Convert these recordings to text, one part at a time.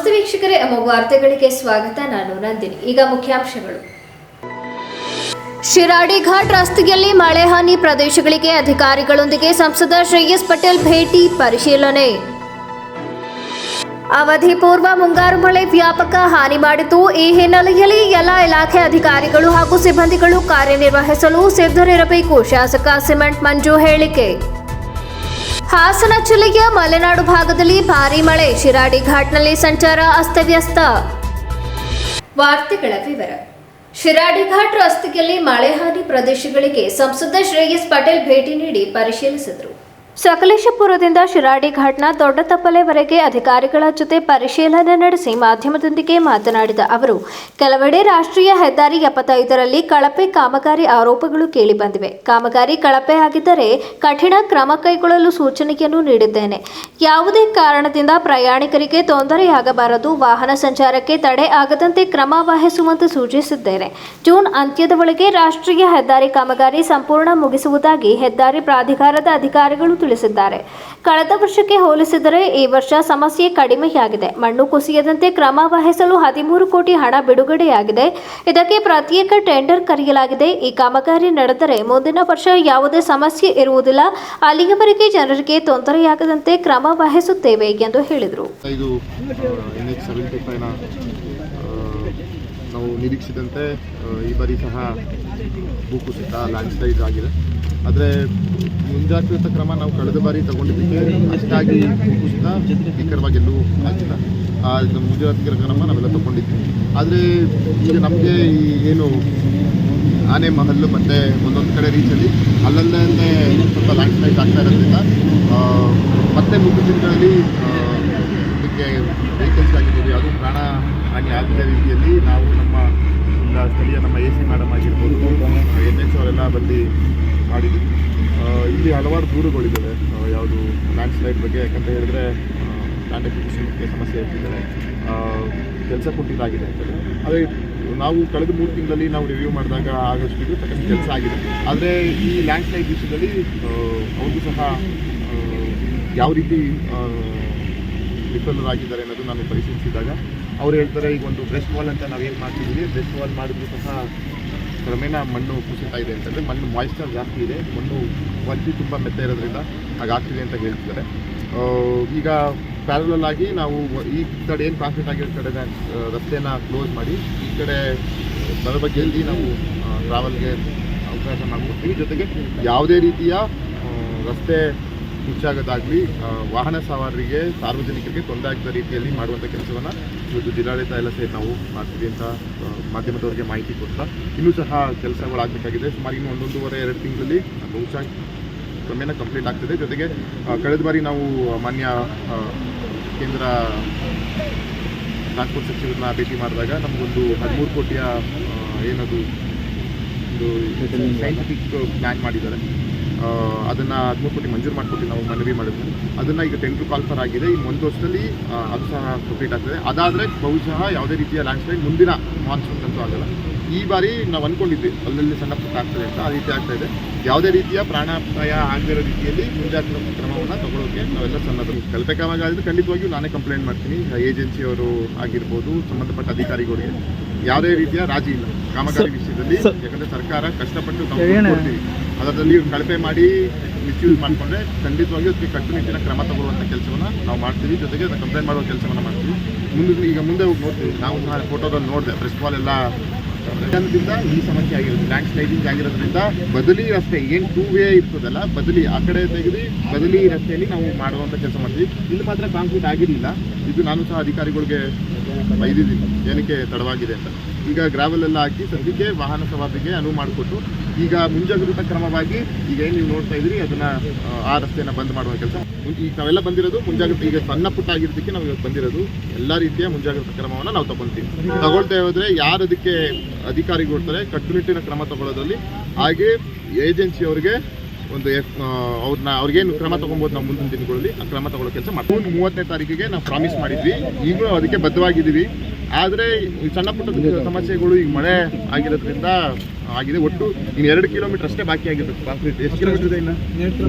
ನಮಸ್ತೆ ವೀಕ್ಷಕರೇ, ಅಮೋಘ ವಾರ್ತೆಗಳಿಗೆ ಸ್ವಾಗತ. ನಾನು ನಂದಿನಿ. ಈಗ ಮುಖ್ಯಾಂಶಗಳು. ಶಿರಾಡಿ ಘಾಟ್ ರಸ್ತೆಯಲ್ಲಿ ಮಳೆ ಹಾನಿ ಪ್ರದೇಶಗಳಿಗೆ ಅಧಿಕಾರಿಗಳೊಂದಿಗೆ ಸಂಸದ ಶ್ರೇಯಸ್ ಪಟೇಲ್ ಭೇಟಿ ಪರಿಶೀಲನೆ. ಅವಧಿ ಪೂರ್ವ ಮುಂಗಾರು ಮಳೆ ವ್ಯಾಪಕ ಹಾನಿ ಮಾಡಿದ್ದು, ಈ ಹಿನ್ನೆಲೆಯಲ್ಲಿ ಎಲ್ಲ ಇಲಾಖೆ ಅಧಿಕಾರಿಗಳು ಹಾಗೂ ಸಿಬ್ಬಂದಿಗಳು ಕಾರ್ಯನಿರ್ವಹಿಸಲು ಸಿದ್ಧರಿರಬೇಕು. ಶಾಸಕ ಸಿಮೆಂಟ್ ಮಂಜು ಹೇಳಿಕೆ. ಹಾಸನ ಜಿಲ್ಲೆಯ ಮಲೆನಾಡು ಭಾಗದಲ್ಲಿ ಭಾರೀ ಮಳೆ, ಶಿರಾಡಿ ಘಾಟ್ನಲ್ಲಿ ಸಂಚಾರ ಅಸ್ತವ್ಯಸ್ತ. ವಾರ್ತೆಗಳ ವಿವರ. ಶಿರಾಡಿ ಘಾಟ್ ರಸ್ತೆಯಲ್ಲಿ ಮಳೆ ಹಾನಿ ಪ್ರದೇಶಗಳಿಗೆ ಸಂಸದ ಶ್ರೇಯಸ್ ಪಟೇಲ್ ಭೇಟಿ ನೀಡಿ ಪರಿಶೀಲಿಸಿದರು. ಸಕಲೇಶಪುರದಿಂದ ಶಿರಾಡಿ ಘಾಟ್ನ ದೊಡ್ಡ ತಪ್ಪಲೆವರೆಗೆ ಅಧಿಕಾರಿಗಳ ಜೊತೆ ಪರಿಶೀಲನೆ ನಡೆಸಿ ಮಾಧ್ಯಮದೊಂದಿಗೆ ಮಾತನಾಡಿದ ಅವರು, ಕೆಲವೆಡೆ ರಾಷ್ಟ್ರೀಯ ಹೆದ್ದಾರಿ 75ರಲ್ಲಿ ಕಳಪೆ ಕಾಮಗಾರಿ ಆರೋಪಗಳು ಕೇಳಿಬಂದಿವೆ. ಕಾಮಗಾರಿ ಕಳಪೆ ಆಗಿದ್ದರೆ ಕಠಿಣ ಕ್ರಮ ಕೈಗೊಳ್ಳಲು ಸೂಚನೆಯನ್ನು ನೀಡಿದ್ದೇನೆ. ಯಾವುದೇ ಕಾರಣದಿಂದ ಪ್ರಯಾಣಿಕರಿಗೆ ತೊಂದರೆಯಾಗಬಾರದು, ವಾಹನ ಸಂಚಾರಕ್ಕೆ ತಡೆ ಆಗದಂತೆ ಕ್ರಮ ವಹಿಸುವಂತೆ ಸೂಚಿಸಿದ್ದೇನೆ. ಜೂನ್ ಅಂತ್ಯದ ಒಳಗೆ ರಾಷ್ಟ್ರೀಯ ಹೆದ್ದಾರಿ ಕಾಮಗಾರಿ ಸಂಪೂರ್ಣ ಮುಗಿಸುವುದಾಗಿ ಹೆದ್ದಾರಿ ಪ್ರಾಧಿಕಾರದ ಅಧಿಕಾರಿಗಳು ತಿಳಿಸಿದ್ದಾರೆ. ಕಳೆದ ವರ್ಷಕ್ಕೆ ಹೋಲಿಸಿದರೆ ಈ ವರ್ಷ ಸಮಸ್ಯೆ ಕಡಿಮೆಯಾಗಿದೆ. ಮಣ್ಣು ಕುಸಿಯದಂತೆ ಕ್ರಮ ವಹಿಸಲು 13 ಕೋಟಿ ಹಣ ಬಿಡುಗಡೆಯಾಗಿದೆ. ಇದಕ್ಕೆ ಪ್ರತ್ಯೇಕ ಟೆಂಡರ್ ಕರೆಯಲಾಗಿದೆ. ಈ ಕಾಮಗಾರಿ ನಡೆದರೆ ಮುಂದಿನ ವರ್ಷ ಯಾವುದೇ ಸಮಸ್ಯೆ ಇರುವುದಿಲ್ಲ. ಅಲ್ಲಿಯವರೆಗೆ ಜನರಿಗೆ ತೊಂದರೆಯಾಗದಂತೆ ಕ್ರಮ ವಹಿಸುತ್ತೇವೆ ಎಂದು ಹೇಳಿದರು. ನಾವು ನಿರೀಕ್ಷಿಸಿದಂತೆ ಈ ಬಾರಿ ಸಹ ಭೂಕುಸಿತ, ಲ್ಯಾಂಡ್ ಸ್ಲೈಡ್ ಆಗಿದೆ. ಆದರೆ ಮುಂಜಾಗ್ರತಾ ಕ್ರಮ ನಾವು ಕಳೆದ ಬಾರಿ ತಗೊಂಡಿದ್ದಕ್ಕೆ ಅಷ್ಟಾಗಿ ಭೂಕುಸಿತ ಭೀಕರವಾಗಿ ಎಲ್ಲೂ ಆಗಿಲ್ಲ. ಮುಂಜಾಗ್ರತಾ ಕ್ರಮ ನಾವೆಲ್ಲ ತಗೊಂಡಿದ್ವಿ. ಆದರೆ ಈಗ ನಮಗೆ ಈ ಏನು ಆನೆ ಮಹಲ್ಲು ಮತ್ತು ಒಂದೊಂದು ಕಡೆ ರೀಚಲ್ಲಿ ಅಲ್ಲಲ್ಲೇ ಸ್ವಲ್ಪ ಲ್ಯಾಂಡ್ ಸ್ಲೈಡ್ ಆಗ್ತಾ ಇರೋದ್ರಿಂದ ಮತ್ತೆ ಮುಂದಿನ ದಿನಗಳಲ್ಲಿ ಇದಕ್ಕೆ ವೆಹಿಕಲ್ಸ್ ಆಗಿದ್ದೀವಿ, ಅದು ಪ್ರಾಣ ಹಾನಿ ಆಗದ ರೀತಿಯಲ್ಲಿ ನಾವು ನಮ್ಮ ಸ್ಥಳೀಯ ನಮ್ಮ AC ಮೇಡಮ್ ಆಗಿರ್ಬೋದು, NH ಅವರೆಲ್ಲ ಬಂದು ಮಾಡಿದ್ವಿ. ಇಲ್ಲಿ ಹಲವಾರು ದೂರುಗಳಿದ್ದಾವೆ ಯಾವುದು ಲ್ಯಾಂಡ್ ಸ್ಲೈಡ್ ಬಗ್ಗೆ. ಯಾಕಂತ ಹೇಳಿದ್ರೆ ಲ್ಯಾಂಡ್ ಅಕ್ವಿಸಿಷನ್ಗೆ ಸಮಸ್ಯೆ ಇರ್ತಿದ್ದಾರೆ, ಕೆಲಸ ಕುಂಠಿತಾಗಿದೆ ಅಂತೇಳಿ. ಆದರೆ ನಾವು ಕಳೆದ 3 ತಿಂಗಳಲ್ಲಿ ನಾವು ರಿವ್ಯೂ ಮಾಡಿದಾಗ ಆಗಷ್ಟು ತಕ್ಕಂಥ ಕೆಲಸ ಆಗಿದೆ. ಆದರೆ ಈ ಲ್ಯಾಂಡ್ ಸ್ಲೈಡ್ ವಿಷಯದಲ್ಲಿ ಅವ್ರಿಗೂ ಸಹ ಯಾವ ರೀತಿ ವಿಫಲರಾಗಿದ್ದಾರೆ ಅನ್ನೋದು ನಾನು ಪರಿಶೀಲಿಸಿದಾಗ ಅವ್ರು ಹೇಳ್ತಾರೆ, ಈಗ ಒಂದು ಬ್ರೆಸ್ಟ್ ವಾಲ್ ಅಂತ ನಾವೇನು ಮಾಡ್ತಿದ್ದೀವಿ, ಬ್ರೆಸ್ಟ್ ವಾಲ್ ಮಾಡಿದ್ರು ಸಹ ಕ್ರಮೇಣ ಮಣ್ಣು ಕುಸಿತಾ ಇದೆ ಅಂತಂದರೆ ಮಣ್ಣು ಮಾಯಿಶ್ಚರ್ ಜಾಸ್ತಿ ಇದೆ, ಮಣ್ಣು ಕ್ವಾಲಿಟಿ ತುಂಬ ಮೆತ್ತ ಇರೋದ್ರಿಂದ ಹಾಗಾಗ್ತಿದೆ ಅಂತ ಹೇಳ್ತಿದ್ದಾರೆ. ಈಗ ಪ್ಯಾರಲಲ್ ಆಗಿ ನಾವು ಈ ಕಡೆ ಏನು ಕಾನ್ಫ್ಲಿಕ್ಟ್ ಆಗಿರೋ ಕಡೆ ರಸ್ತೆನ ಕ್ಲೋಸ್ ಮಾಡಿ ಈ ಕಡೆ ಬರಬಗ್ಗೆಯಲ್ಲಿ ನಾವು ಟ್ರಾವೆಲ್ಗೆ ಅವಕಾಶ ಮಾಡಿಕೊಡ್ತೀವಿ. ಜೊತೆಗೆ ಯಾವುದೇ ರೀತಿಯ ರಸ್ತೆ ಮುಚ್ಚಾಗೋದಾಗಲಿ, ವಾಹನ ಸವಾರರಿಗೆ, ಸಾರ್ವಜನಿಕರಿಗೆ ತೊಂದರೆ ಆಗದ ರೀತಿಯಲ್ಲಿ ಮಾಡುವಂಥ ಕೆಲಸವನ್ನು ಇವತ್ತು ಜಿಲ್ಲಾಡಳಿತ ಎಲ್ಲ ಸೇರಿ ನಾವು ಮಾಡ್ತೀವಿ ಅಂತ ಮಾಧ್ಯಮದವರಿಗೆ ಮಾಹಿತಿ ಕೊಡ್ತಾ, ಇನ್ನೂ ಸಹ ಕೆಲಸಗಳಾಗಬೇಕಾಗಿದೆ. ಸುಮಾರು ಇನ್ನು 1-1.5-2 ತಿಂಗಳಲ್ಲಿ ಬಹುಶಃ ಕ್ರಮೇಣ ಕಂಪ್ಲೀಟ್ ಆಗ್ತದೆ. ಜೊತೆಗೆ ಕಳೆದ ಬಾರಿ ನಾವು ಮಾನ್ಯ ಕೇಂದ್ರ ಟ್ರಾನ್ಸ್ಪೋರ್ಟ್ ಸಚಿವರನ್ನ ಭೇಟಿ ಮಾಡಿದಾಗ ನಮಗೊಂದು 13 ಕೋಟಿಯ ಏನದು ಒಂದು ಸೈಂಟಿಫಿಕ್ ಪ್ಲ್ಯಾನ್ ಮಾಡಿದ್ದಾರೆ. ಅದನ್ನು 13 ಕೋಟಿ ಮಂಜೂರು ಮಾಡಿಕೊಟ್ಟು ನಾವು ಮನವಿ ಮಾಡಿದ್ವಿ. ಅದನ್ನು ಈಗ ಟೆಂಡರ್ ಕಾಲ್ ಫಾರ್ ಆಗಿದೆ. ಇನ್ನು 1 ವರ್ಷದಲ್ಲಿ ಅದು ಸಹ ಕಂಪ್ಲೀಟ್ ಆಗ್ತದೆ. ಅದಾದರೆ ಬಹುಶಃ ಯಾವುದೇ ರೀತಿಯ ಲ್ಯಾಂಡ್ ಸ್ಲೈಡ್ ಮುಂದಿನ ಮಾನ್ಸೂನ್ ಅಂತೂ ಆಗಲ್ಲ. ಈ ಬಾರಿ ನಾವು ಅಂದ್ಕೊಂಡಿದ್ವಿ ಅಲ್ಲಲ್ಲಿ ಸಣ್ಣ ಪುಟ್ಟ ಆಗ್ತದೆ ಅಂತ, ಆ ರೀತಿ ಆಗ್ತಾಯಿದೆ. ಯಾವುದೇ ರೀತಿಯ ಪ್ರಾಣಾಪಾಯ ಆಗದಿರೋ ರೀತಿಯಲ್ಲಿ ಮುಂಜಾಗ್ರತಾ ಕ್ರಮವನ್ನು ತಗೊಳ್ಳೋಕ್ಕೆ ನಾವೆಲ್ಲ ಸನ್ನದ್ಧರು. ಕಳಪೆ ಕಾಮಗಾರಿ ಖಂಡಿತವಾಗಿಯೂ ನಾನೇ ಕಂಪ್ಲೇಂಟ್ ಮಾಡ್ತೀನಿ. ಏಜೆನ್ಸಿಯವರು ಆಗಿರ್ಬೋದು, ಸಂಬಂಧಪಟ್ಟ ಅಧಿಕಾರಿಗಳಿಗೆ ಯಾವುದೇ ರೀತಿಯ ರಾಜಿ ಇಲ್ಲ ಕಾಮಗಾರಿ ವಿಷಯದಲ್ಲಿ. ಯಾಕಂದರೆ ಸರ್ಕಾರ ಕಷ್ಟಪಟ್ಟು ಕೊಡ್ತೀವಿ, ಅದರಲ್ಲಿ ಕಳಪೆ ಮಾಡಿ ಮಿಸ್ಯೂಸ್ ಮಾಡಿಕೊಂಡ್ರೆ ಖಂಡಿತವಾಗಿಯೂ ಅದಕ್ಕೆ ಕಟ್ಟುನಿಟ್ಟಿನ ಕ್ರಮ ತಗೊಳ್ಳುವಂಥ ಕೆಲಸವನ್ನು ನಾವು ಮಾಡ್ತೀವಿ. ಜೊತೆಗೆ ಅದನ್ನು ಕಂಪ್ಲೇಂಟ್ ಮಾಡುವ ಕೆಲಸವನ್ನು ಮಾಡ್ತೀವಿ. ಮುಂದೆ ಹೋಗಿ ನೋಡ್ತೀವಿ. ನಾವು ಸಹ ಫೋಟೋದಲ್ಲಿ ನೋಡಿದೆ, ಪ್ರೆಸ್ ಬಾಲ್ ಎಲ್ಲ ಇದರಿಂದ ಈ ಸಮಸ್ಯೆ ಆಗಿರೋದು ಲ್ಯಾಂಡ್ ಸ್ಲೈಡಿಂಗ್ ಆಗಿರೋದ್ರಿಂದ ಬದಲಿ ರಸ್ತೆ ಏನು 2 ವೇ ಇರ್ತದಲ್ಲ, ಬದಲಿ ಆ ಕಡೆ ತೆಗೆದು ಬದಲಿ ರಸ್ತೆಯಲ್ಲಿ ನಾವು ಮಾಡುವಂಥ ಕೆಲಸ ಮಾಡ್ತೀವಿ. ಇಲ್ಲಿ ಮಾತ್ರ ಕಾಂಕ್ರೀಟ್ ಆಗಿರಲಿಲ್ಲ. ಇದು ನಾನು ಸಹ ಅಧಿಕಾರಿಗಳಿಗೆ ಬೈದಿದ್ದೀನಿ ಏನಕ್ಕೆ ತಡವಾಗಿದೆ ಅಂತ. ಈಗ ಗ್ರಾವೆಲ್ ಎಲ್ಲ ಹಾಕಿ ಸದ್ಯಕ್ಕೆ ವಾಹನ ಸವಾರರಿಗೆ ಅನುವು ಮಾಡಿಕೊಟ್ಟು ಈಗ ಮುಂಜಾಗ್ರತಾ ಕ್ರಮವಾಗಿ ಈಗ ಏನು ನೀವು ನೋಡ್ತಾ ಇದ್ದೀರಿ ಅದನ್ನು ಆ ರಸ್ತೆಯನ್ನು ಬಂದ್ ಮಾಡುವ ಕೆಲಸ ಈಗ ನಾವೆಲ್ಲ ಬಂದಿರೋದು ಮುಂಜಾಗ್ರತೆ. ಈಗ ಸಣ್ಣ ಪುಟ್ಟ ಆಗಿರೋದಕ್ಕೆ ನಾವು ಇವತ್ತು ಬಂದಿರೋದು ಎಲ್ಲ ರೀತಿಯ ಮುಂಜಾಗ್ರತಾ ಕ್ರಮವನ್ನು ನಾವು ತಗೊಳ್ತಾ ಹೋದರೆ ಯಾರು ಅದಕ್ಕೆ ಅಧಿಕಾರಿಗಳು ಕಟ್ಟುನಿಟ್ಟಿನ ಕ್ರಮ ತಗೊಳ್ಳೋದ್ರಲ್ಲಿ, ಹಾಗೆ ಏಜೆನ್ಸಿಯವರಿಗೆ ಒಂದು ಅವ್ರಿಗೇನು ಕ್ರಮ ತೊಗೊಬೋದು ನಾವು ಮುಂದಿನ ದಿನಗಳಲ್ಲಿ ಆ ಕ್ರಮ ತಗೊಳ್ಳೋ ಕೆಲಸ ಮಾಡ್ತೀವಿ. 30ನೇ ತಾರೀಕಿಗೆ ನಾವು ಪ್ರಾಮಿಸ್ ಮಾಡಿದ್ವಿ, ಈಗಲೂ ಅದಕ್ಕೆ ಬದ್ಧವಾಗಿದ್ದೀವಿ. ಆದರೆ ಈ ಸಣ್ಣ ಪುಟ್ಟ ಸಮಸ್ಯೆಗಳು ಈಗ ಮಳೆ ಆಗಿರೋದ್ರಿಂದ ಆಗಿದೆ. ಒಟ್ಟು ಇನ್ನು 2 ಕಿಲೋಮೀಟರ್ ಅಷ್ಟೇ ಬಾಕಿ ಆಗಿರುತ್ತೆ. ಎಷ್ಟು ಕಿಲೋಮೀಟರ್ ಇದೆ? ಇನ್ನು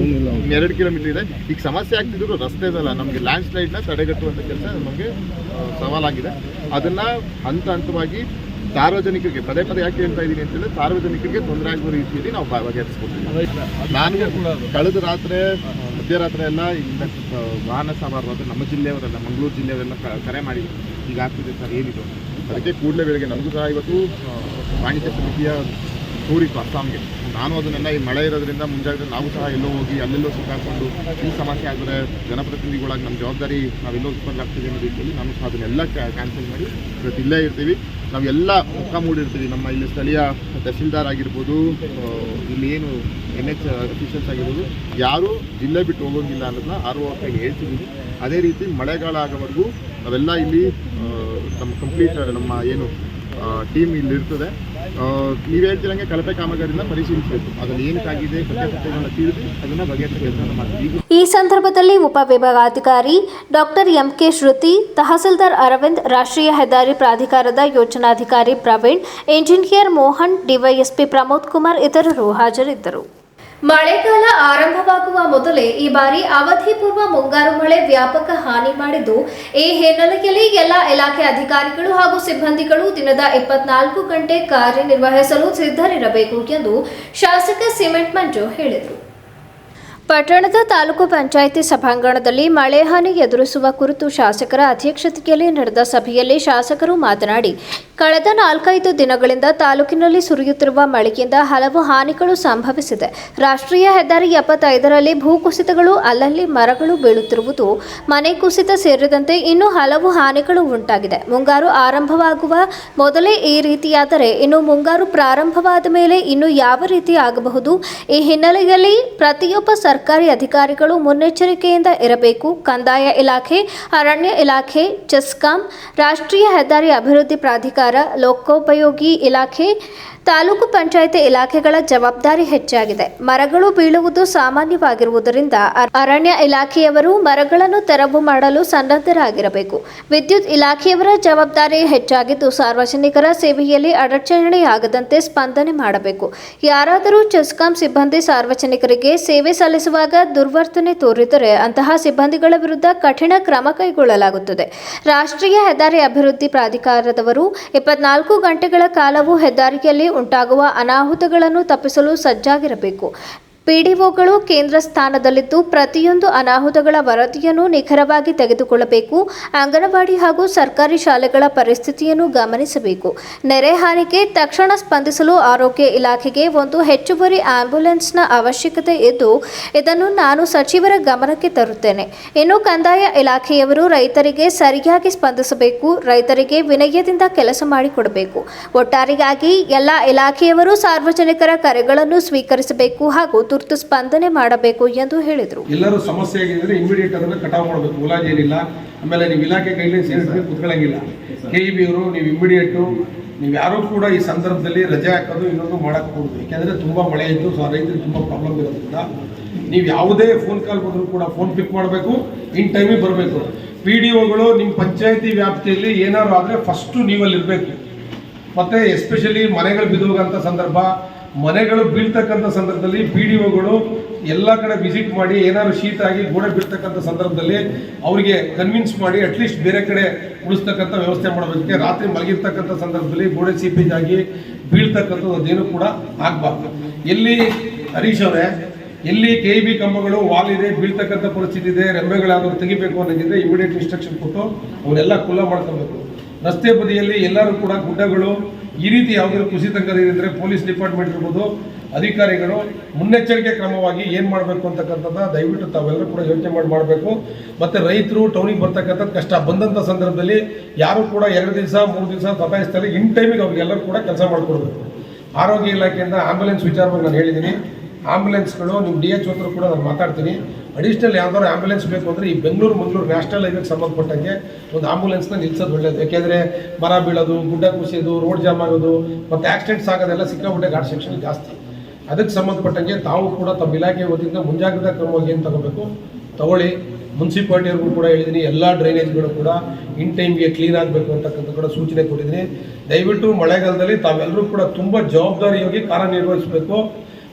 2 ಕಿಲೋಮೀಟರ್ ಇದೆ. ಈಗ ಸಮಸ್ಯೆ ಆಗ್ತಿದ್ರು ರಸ್ತೆ ಇದಲ್ಲ, ನಮಗೆ ಲ್ಯಾಂಡ್ ಸ್ಲೈಡ್ನ ತಡೆಗಟ್ಟುವಂಥ ಕೆಲಸ ನಮಗೆ ಸವಾಲಾಗಿದೆ. ಅದನ್ನು ಹಂತವಾಗಿ ಸಾರ್ವಜನಿಕರಿಗೆ ಪದೇ ಯಾಕೆ ಹೇಳ್ತಾ ಇದ್ದೀನಿ ಅಂತಂದರೆ, ಸಾರ್ವಜನಿಕರಿಗೆ ತೊಂದರೆ ಆಗುವ ರೀತಿಯಲ್ಲಿ ನಾವು ಬಗೆಹರಿಸ್ಕೊಡ್ತೀವಿ. ನಾನು ಕಳೆದ ರಾತ್ರಿ ಮಧ್ಯರಾತ್ರಿ ಎಲ್ಲ ಇಲ್ಲಿಂದ ವಾಹನ ಸವಾರರಾದ ನಮ್ಮ ಜಿಲ್ಲೆಯವರೆಲ್ಲ, ಮಂಗಳೂರು ಜಿಲ್ಲೆಯವರೆಲ್ಲ ಕರೆ ಮಾಡಿದ್ರು, ಈಗ ಆಗ್ತಿದೆ ಸರ್ ಏನಿದು. ಅದಕ್ಕೆ ಕೂಡಲೇ ಬೆಳಗ್ಗೆ ನಮಗೂ ಸಹ ಇವತ್ತು ವಾಣಿಜ್ಯ ಸಮಿತಿಯ ಟೂರಿತ್ತು ಅಸ್ಸಾಂಗೆ. ನಾನು ಅದನ್ನೆಲ್ಲ ಈ ಮಳೆ ಇರೋದ್ರಿಂದ ಮುಂಜಾಗ್ರತೆ ನಾವು ಸಹ ಎಲ್ಲೋ ಹೋಗಿ ಅಲ್ಲೆಲ್ಲೋ ಸಿಕ್ಕಾಕೊಂಡು ಈ ಸಮಸ್ಯೆ ಆದರೆ ಜನಪ್ರತಿನಿಧಿಗಳಾಗಿ ನಮ್ಮ ಜವಾಬ್ದಾರಿ ನಾವೆಲ್ಲೋ ಉತ್ಪನ್ನ ಆಗ್ತೀವಿ ಅನ್ನೋ ರೀತಿಯಲ್ಲಿ ನಾನು ಸಹ ಅದನ್ನೆಲ್ಲ ಕ್ಯಾನ್ಸಲ್ ಮಾಡಿ ಇವತ್ತು ಇಲ್ಲೇ ಇರ್ತೀವಿ. ನಾವೆಲ್ಲ ಮುಖ ಮೂಡಿರ್ತೀವಿ. ನಮ್ಮ ಇಲ್ಲಿ ಸ್ಥಳೀಯ ತಹಸೀಲ್ದಾರ್ ಆಗಿರ್ಬೋದು, ಇಲ್ಲಿ ಏನು NH ಅಫಿಷಿಯಲ್ಸ್ ಆಗಿರ್ಬೋದು, ಯಾರೂ ಜಿಲ್ಲೆ ಬಿಟ್ಟು ಹೋಗೋಂಗಿಲ್ಲ ಅನ್ನೋದನ್ನ RO ಕೈಗೆ ಹೇಳ್ತಿದ್ದೀವಿ. ಅದೇ ರೀತಿ ಮಳೆಗಾಲ ಆಗೋವರೆಗೂ ನಾವೆಲ್ಲ ಇಲ್ಲಿ ನಮ್ಮ ಕಂಪ್ಲೀಟ್ ನಮ್ಮ ಏನು ಟೀಮ್ ಇಲ್ಲಿ ಇರ್ತದೆ. ನೀವು ಹೇಳ್ತಿರಂಗೆ ಕಳಪೆ ಕಾಮಗಾರಿನ ಪರಿಶೀಲಿಸಬೇಕು. ಅದರಲ್ಲಿ ಏನಕ್ಕಾಗಿದೆ ಸತ್ಯಾಸತ್ಯಗಳನ್ನ ತಿಳಿದು ಅದನ್ನು ಬಗೆಹರಿಸೋ ಕೆಲಸ ಮಾಡ್ತೀವಿ. ಈ ಸಂದರ್ಭದಲ್ಲಿ ಉಪವಿಭಾಗಾಧಿಕಾರಿ ಡಾಕ್ಟರ್ MK ಶ್ರುತಿ, ತಹಸೀಲ್ದಾರ್ ಅರವಿಂದ್, ರಾಷ್ಟ್ರೀಯ ಹೆದ್ದಾರಿ ಪ್ರಾಧಿಕಾರದ ಯೋಜನಾಧಿಕಾರಿ ಪ್ರವೀಣ್, ಇಂಜಿನಿಯರ್ ಮೋಹನ್, DYSP ಪ್ರಮೋದ್ ಕುಮಾರ್ ಇತರರು ಹಾಜರಿದ್ದರು. ಮಳೆಗಾಲ ಆರಂಭವಾಗುವ ಮೊದಲೇ ಈ ಬಾರಿ ಅವಧಿ ಪೂರ್ವ ಮುಂಗಾರು ಮಳೆ ವ್ಯಾಪಕ ಹಾನಿ ಮಾಡಿದ್ದು, ಈ ಹಿನ್ನೆಲೆಯಲ್ಲಿ ಎಲ್ಲ ಇಲಾಖೆ ಅಧಿಕಾರಿಗಳು ಹಾಗೂ ಸಿಬ್ಬಂದಿಗಳು ದಿನದ 24 ಗಂಟೆ ಕಾರ್ಯನಿರ್ವಹಿಸಲು ಸಿದ್ಧರಿರಬೇಕು ಎಂದು ಶಾಸಕ ಸಿಮೆಂಟ್ ಮಂಜು ಹೇಳಿದರು. ಪಟ್ಟಣದ ತಾಲೂಕು ಪಂಚಾಯಿತಿ ಸಭಾಂಗಣದಲ್ಲಿ ಮಳೆ ಹಾನಿ ಎದುರಿಸುವ ಕುರಿತು ಶಾಸಕರ ಅಧ್ಯಕ್ಷತೆಯಲ್ಲಿ ನಡೆದ ಸಭೆಯಲ್ಲಿ ಶಾಸಕರು ಮಾತನಾಡಿ, ಕಳೆದ 4-5 ದಿನಗಳಿಂದ ತಾಲೂಕಿನಲ್ಲಿ ಸುರಿಯುತ್ತಿರುವ ಮಳೆಯಿಂದ ಹಲವು ಹಾನಿಗಳು ಸಂಭವಿಸಿದೆ. ರಾಷ್ಟ್ರೀಯ ಹೆದ್ದಾರಿ 75ರಲ್ಲಿ ಭೂಕುಸಿತಗಳು, ಅಲ್ಲಲ್ಲಿ ಮರಗಳು ಬೀಳುತ್ತಿರುವುದು, ಮನೆ ಕುಸಿತ ಸೇರಿದಂತೆ ಇನ್ನೂ ಹಲವು ಹಾನಿಗಳು ಉಂಟಾಗಿದೆ. ಮುಂಗಾರು ಆರಂಭವಾಗುವ ಮೊದಲೇ ಈ ರೀತಿಯಾದರೆ ಇನ್ನು ಮುಂಗಾರು ಪ್ರಾರಂಭವಾದ ಮೇಲೆ ಇನ್ನು ಯಾವ ರೀತಿ ಆಗಬಹುದು? ಈ ಹಿನ್ನೆಲೆಯಲ್ಲಿ ಪ್ರತಿಯೊಬ್ಬ ಸರ್ಕಾರಿ ಅಧಿಕಾರಿಗಳು ಮುನ್ನೆಚ್ಚರಿಕೆಯಿಂದ ಇರಬೇಕು. ಕಂದಾಯ ಇಲಾಖೆ, ಅರಣ್ಯ ಇಲಾಖೆ, ಚೆಸ್ಕಾಂ, ರಾಷ್ಟ್ರೀಯ ಹೆದ್ದಾರಿ ಅಭಿವೃದ್ಧಿ ಪ್ರಾಧಿಕಾರ, ಲೋಕೋಪಯೋಗಿ ಇಲಾಖೆ, ತಾಲೂಕು ಪಂಚಾಯಿತಿ ಇಲಾಖೆಗಳ ಜವಾಬ್ದಾರಿ ಹೆಚ್ಚಾಗಿದೆ. ಮರಗಳು ಬೀಳುವುದು ಸಾಮಾನ್ಯವಾಗಿರುವುದರಿಂದ ಅರಣ್ಯ ಇಲಾಖೆಯವರು ಮರಗಳನ್ನು ತೆರವು ಮಾಡಲು ಸನ್ನದ್ಧರಾಗಿರಬೇಕು. ವಿದ್ಯುತ್ ಇಲಾಖೆಯವರ ಜವಾಬ್ದಾರಿ ಹೆಚ್ಚಾಗಿದ್ದು, ಸಾರ್ವಜನಿಕರ ಸೇವೆಯಲ್ಲಿ ಅಡಚಣೆಯಾಗದಂತೆ ಸ್ಪಂದನೆ ಮಾಡಬೇಕು. ಯಾರಾದರೂ ಚೆಸ್ಕಾಂ ಸಿಬ್ಬಂದಿ ಸಾರ್ವಜನಿಕರಿಗೆ ಸೇವೆ ಸಲ್ಲಿಸುವಾಗ ದುರ್ವರ್ತನೆ ತೋರಿದರೆ ಅಂತಹ ಸಿಬ್ಬಂದಿಗಳ ವಿರುದ್ಧ ಕಠಿಣ ಕ್ರಮ ಕೈಗೊಳ್ಳಲಾಗುತ್ತದೆ. ರಾಷ್ಟ್ರೀಯ ಹೆದ್ದಾರಿ ಅಭಿವೃದ್ಧಿ ಪ್ರಾಧಿಕಾರದವರು 24 ಗಂಟೆಗಳ ಕಾಲವೂ ಹೆದ್ದಾರಿಯಲ್ಲಿ ಉಂಟಾಗುವ ಅನಾಹುತಗಳನ್ನು ತಪ್ಪಿಸಲು ಸಜ್ಜಾಗಿರಬೇಕು. PDOಗಳು ಕೇಂದ್ರ ಸ್ಥಾನದಲ್ಲಿದ್ದು ಪ್ರತಿಯೊಂದು ಅನಾಹುತಗಳ ವರದಿಯನ್ನು ನಿಖರವಾಗಿ ತೆಗೆದುಕೊಳ್ಳಬೇಕು. ಅಂಗನವಾಡಿ ಹಾಗೂ ಸರ್ಕಾರಿ ಶಾಲೆಗಳ ಪರಿಸ್ಥಿತಿಯನ್ನು ಗಮನಿಸಬೇಕು. ನೆರೆ ಹಾನಿಗೆ ತಕ್ಷಣ ಸ್ಪಂದಿಸಲು ಆರೋಗ್ಯ ಇಲಾಖೆಗೆ ಒಂದು ಹೆಚ್ಚುವರಿ ಆಂಬ್ಯುಲೆನ್ಸ್ನ ಅವಶ್ಯಕತೆ ಇದ್ದು, ಇದನ್ನು ನಾನು ಸಚಿವರ ಗಮನಕ್ಕೆ ತರುತ್ತೇನೆ. ಇನ್ನು ಕಂದಾಯ ಇಲಾಖೆಯವರು ರೈತರಿಗೆ ಸರಿಯಾಗಿ ಸ್ಪಂದಿಸಬೇಕು. ರೈತರಿಗೆ ವಿನಯದಿಂದ ಕೆಲಸ ಮಾಡಿಕೊಡಬೇಕು. ಒಟ್ಟಾರೆಯಾಗಿ ಎಲ್ಲ ಇಲಾಖೆಯವರು ಸಾರ್ವಜನಿಕರ ಕರೆಗಳನ್ನು ಸ್ವೀಕರಿಸಬೇಕು ಹಾಗೂ ತುರ್ತು ಸ್ಪಂದನೆ ಮಾಡಬೇಕು ಎಂದು ಹೇಳಿದರು. ಎಲ್ಲರೂ ಸಮಸ್ಯೆ ಆಗಿದ್ರೆ ಇಮಿಡಿಯೇಟ್ ಅದನ್ನು ಕಟಾವ್ ಮಾಡಬೇಕು. ಮುಲಾಜ್ ಏನಿಲ್ಲ. ಆಮೇಲೆ ನೀವು ಇಲಾಖೆ ಗೈಡ್ಲೈನ್ಸ್ ಏನಿದ್ರೆ ಕುತ್ಕೊಳ್ಳಂಗಿಲ್ಲ. KEB ಅವರು ನೀವು ಇಮಿಡಿಯೇಟು ನೀವು ಯಾರೂ ಕೂಡ ಈ ಸಂದರ್ಭದಲ್ಲಿ ರಜೆ ಹಾಕೋದು ಇನ್ನೊಂದು ಮಾಡಕ್ಕೆ ಹೋಗುದು. ಯಾಕೆಂದರೆ ತುಂಬ ಮಳೆ ಇದ್ದು ರೈತರಿಗೆ ತುಂಬ ಪ್ರಾಬ್ಲಮ್ ಇರೋದ್ರಿಂದ ನೀವು ಯಾವುದೇ ಫೋನ್ ಕಾಲ್ ಬಂದರೂ ಕೂಡ ಫೋನ್ ಪಿಕ್ ಮಾಡಬೇಕು, ಇನ್ ಟೈಮಿಗೆ ಬರಬೇಕು. PDOಗಳು ನಿಮ್ಮ ಪಂಚಾಯತಿ ವ್ಯಾಪ್ತಿಯಲ್ಲಿ ಏನಾದ್ರು ಆದರೆ ಫಸ್ಟು ನೀವಲ್ಲಿ ಇರಬೇಕು. ಮತ್ತು ಎಸ್ಪೆಷಲಿ ಮನೆಗಳು ಬಿದ್ದೋಗಂಥ ಸಂದರ್ಭ, ಮನೆಗಳು ಬೀಳ್ತಕ್ಕಂಥ ಸಂದರ್ಭದಲ್ಲಿ PDOಗಳು ಎಲ್ಲ ಕಡೆ ವಿಸಿಟ್ ಮಾಡಿ ಏನಾದ್ರು ಶೀತ ಆಗಿ ಗೋಡೆ ಬೀಳ್ತಕ್ಕಂಥ ಸಂದರ್ಭದಲ್ಲಿ ಅವರಿಗೆ ಕನ್ವಿನ್ಸ್ ಮಾಡಿ ಅಟ್ಲೀಸ್ಟ್ ಬೇರೆ ಕಡೆ ಉಳಿಸ್ತಕ್ಕಂಥ ವ್ಯವಸ್ಥೆ ಮಾಡಬೇಕು. ರಾತ್ರಿ ಮಲಗಿರ್ತಕ್ಕಂಥ ಸಂದರ್ಭದಲ್ಲಿ ಗೋಡೆ ಸೀಪೇಜ್ ಆಗಿ ಬೀಳ್ತಕ್ಕಂಥದ್ದು ಅದೇನು ಕೂಡ ಆಗಬಾರ್ದು. ಎಲ್ಲಿ ಹರೀಶ್ ಅವರೇ, ಎಲ್ಲಿ KEB ಕಂಬಗಳು ವಾಲ್ ಇದೆ, ಬೀಳ್ತಕ್ಕಂಥ ಪರಿಸ್ಥಿತಿ ಇದೆ, ರೆಂಬೆಗಳಾದರೂ ತೆಗಿಬೇಕು ಅನ್ನೋದಿದ್ರೆ ಇಮಿಡಿಯೇಟ್ ಇನ್ಸ್ಟ್ರಕ್ಷನ್ ಕೊಟ್ಟು ಅವನ್ನೆಲ್ಲ ಕುಲ್ಲ ಮಾಡ್ಕೊಬೇಕು. ರಸ್ತೆ ಬದಿಯಲ್ಲಿ ಎಲ್ಲರೂ ಕೂಡ ಗುಡ್ಡಗಳು ಈ ರೀತಿ ಯಾವುದಾದ್ರು ಕುಸಿತಂಗದಿದ್ರೆ ಪೊಲೀಸ್ ಡಿಪಾರ್ಟ್ಮೆಂಟ್ ಇರ್ಬೋದು, ಅಧಿಕಾರಿಗಳು ಮುನ್ನೆಚ್ಚರಿಕೆ ಕ್ರಮವಾಗಿ ಏನು ಮಾಡಬೇಕು ಅಂತಕ್ಕಂಥದ್ದು ದಯವಿಟ್ಟು ತಾವೆಲ್ಲರೂ ಕೂಡ ಯೋಚನೆ ಮಾಡಬೇಕು. ಮತ್ತು ರೈತರು ಟೌನಿಗೆ ಬರ್ತಕ್ಕಂಥದ್ದು ಕಷ್ಟ ಬಂದಂಥ ಸಂದರ್ಭದಲ್ಲಿ ಯಾರು ಕೂಡ 2 ದಿವಸ 3 ದಿವಸ ಸತಾಯಿಸ್ತಾರೆ. ಇನ್ ಟೈಮಿಗೆ ಅವ್ರಿಗೆಲ್ಲರೂ ಕೂಡ ಕೆಲಸ ಮಾಡಿಕೊಡ್ಬೇಕು. ಆರೋಗ್ಯ ಇಲಾಖೆಯಿಂದ ಆಂಬ್ಯುಲೆನ್ಸ್ ವಿಚಾರವಾಗಿ ನಾನು ಹೇಳಿದ್ದೀನಿ. ಆಂಬ್ಯುಲೆನ್ಸ್ಗಳು ನಿಮ್ಮ DH ಹತ್ರ ಕೂಡ ನಾನು ಮಾತಾಡ್ತೀನಿ. ಅಡಿಷ್ನಲ್ ಯಾವ್ದಾದ್ರು ಆಂಬ್ಯುಲೆನ್ಸ್ ಬೇಕು ಅಂದರೆ ಈ ಬೆಂಗಳೂರು ಮಂಗಳೂರು ನ್ಯಾಷನಲ್ ಹೈವೇಗೆ ಸಂಬಂಧಪಟ್ಟಂಗೆ ಒಂದು ಆಂಬ್ಯುಲೆನ್ಸ್ನ ನಿಲ್ಸೋದು ಒಳ್ಳೆಯದು. ಯಾಕೆಂದರೆ ಮರ ಬೀಳೋದು, ಗುಡ್ಡ ಕುಸಿಯೋದು, ರೋಡ್ ಜಾಮ್ ಆಗೋದು ಮತ್ತು ಆಕ್ಸಿಡೆಂಟ್ಸ್ ಆಗೋದೆಲ್ಲ ಸಿಕ್ಕಾಪಟ್ಟೆ ಘಾಟ್ ಸೆಕ್ಷನ್ ಜಾಸ್ತಿ. ಅದಕ್ಕೆ ಸಂಬಂಧಪಟ್ಟಂಗೆ ತಾವು ಕೂಡ ತಮ್ಮ ಇಲಾಖೆ ವತಿಯಿಂದ ಮುಂಜಾಗ್ರತಾ ಕ್ರಮವಾಗಿ ಏನು ತಗೋಬೇಕು ತಗೊಳ್ಳಿ. ಮುನ್ಸಿಪಾಲ್ಟಿಯವ್ರಿಗೂ ಕೂಡ ಹೇಳಿದ್ದೀನಿ, ಎಲ್ಲ ಡ್ರೈನೇಜ್ಗಳು ಕೂಡ ಇನ್ ಟೈಮ್ಗೆ ಕ್ಲೀನ್ ಆಗಬೇಕು ಅಂತಕ್ಕಂಥ ಕೂಡ ಸೂಚನೆ ಕೊಟ್ಟಿದ್ದೀನಿ. ದಯವಿಟ್ಟು ಮಳೆಗಾಲದಲ್ಲಿ ತಾವೆಲ್ಲರೂ ಕೂಡ ತುಂಬ ಜವಾಬ್ದಾರಿಯಾಗಿ ಕಾರ್ಯನಿರ್ವಹಿಸಬೇಕು.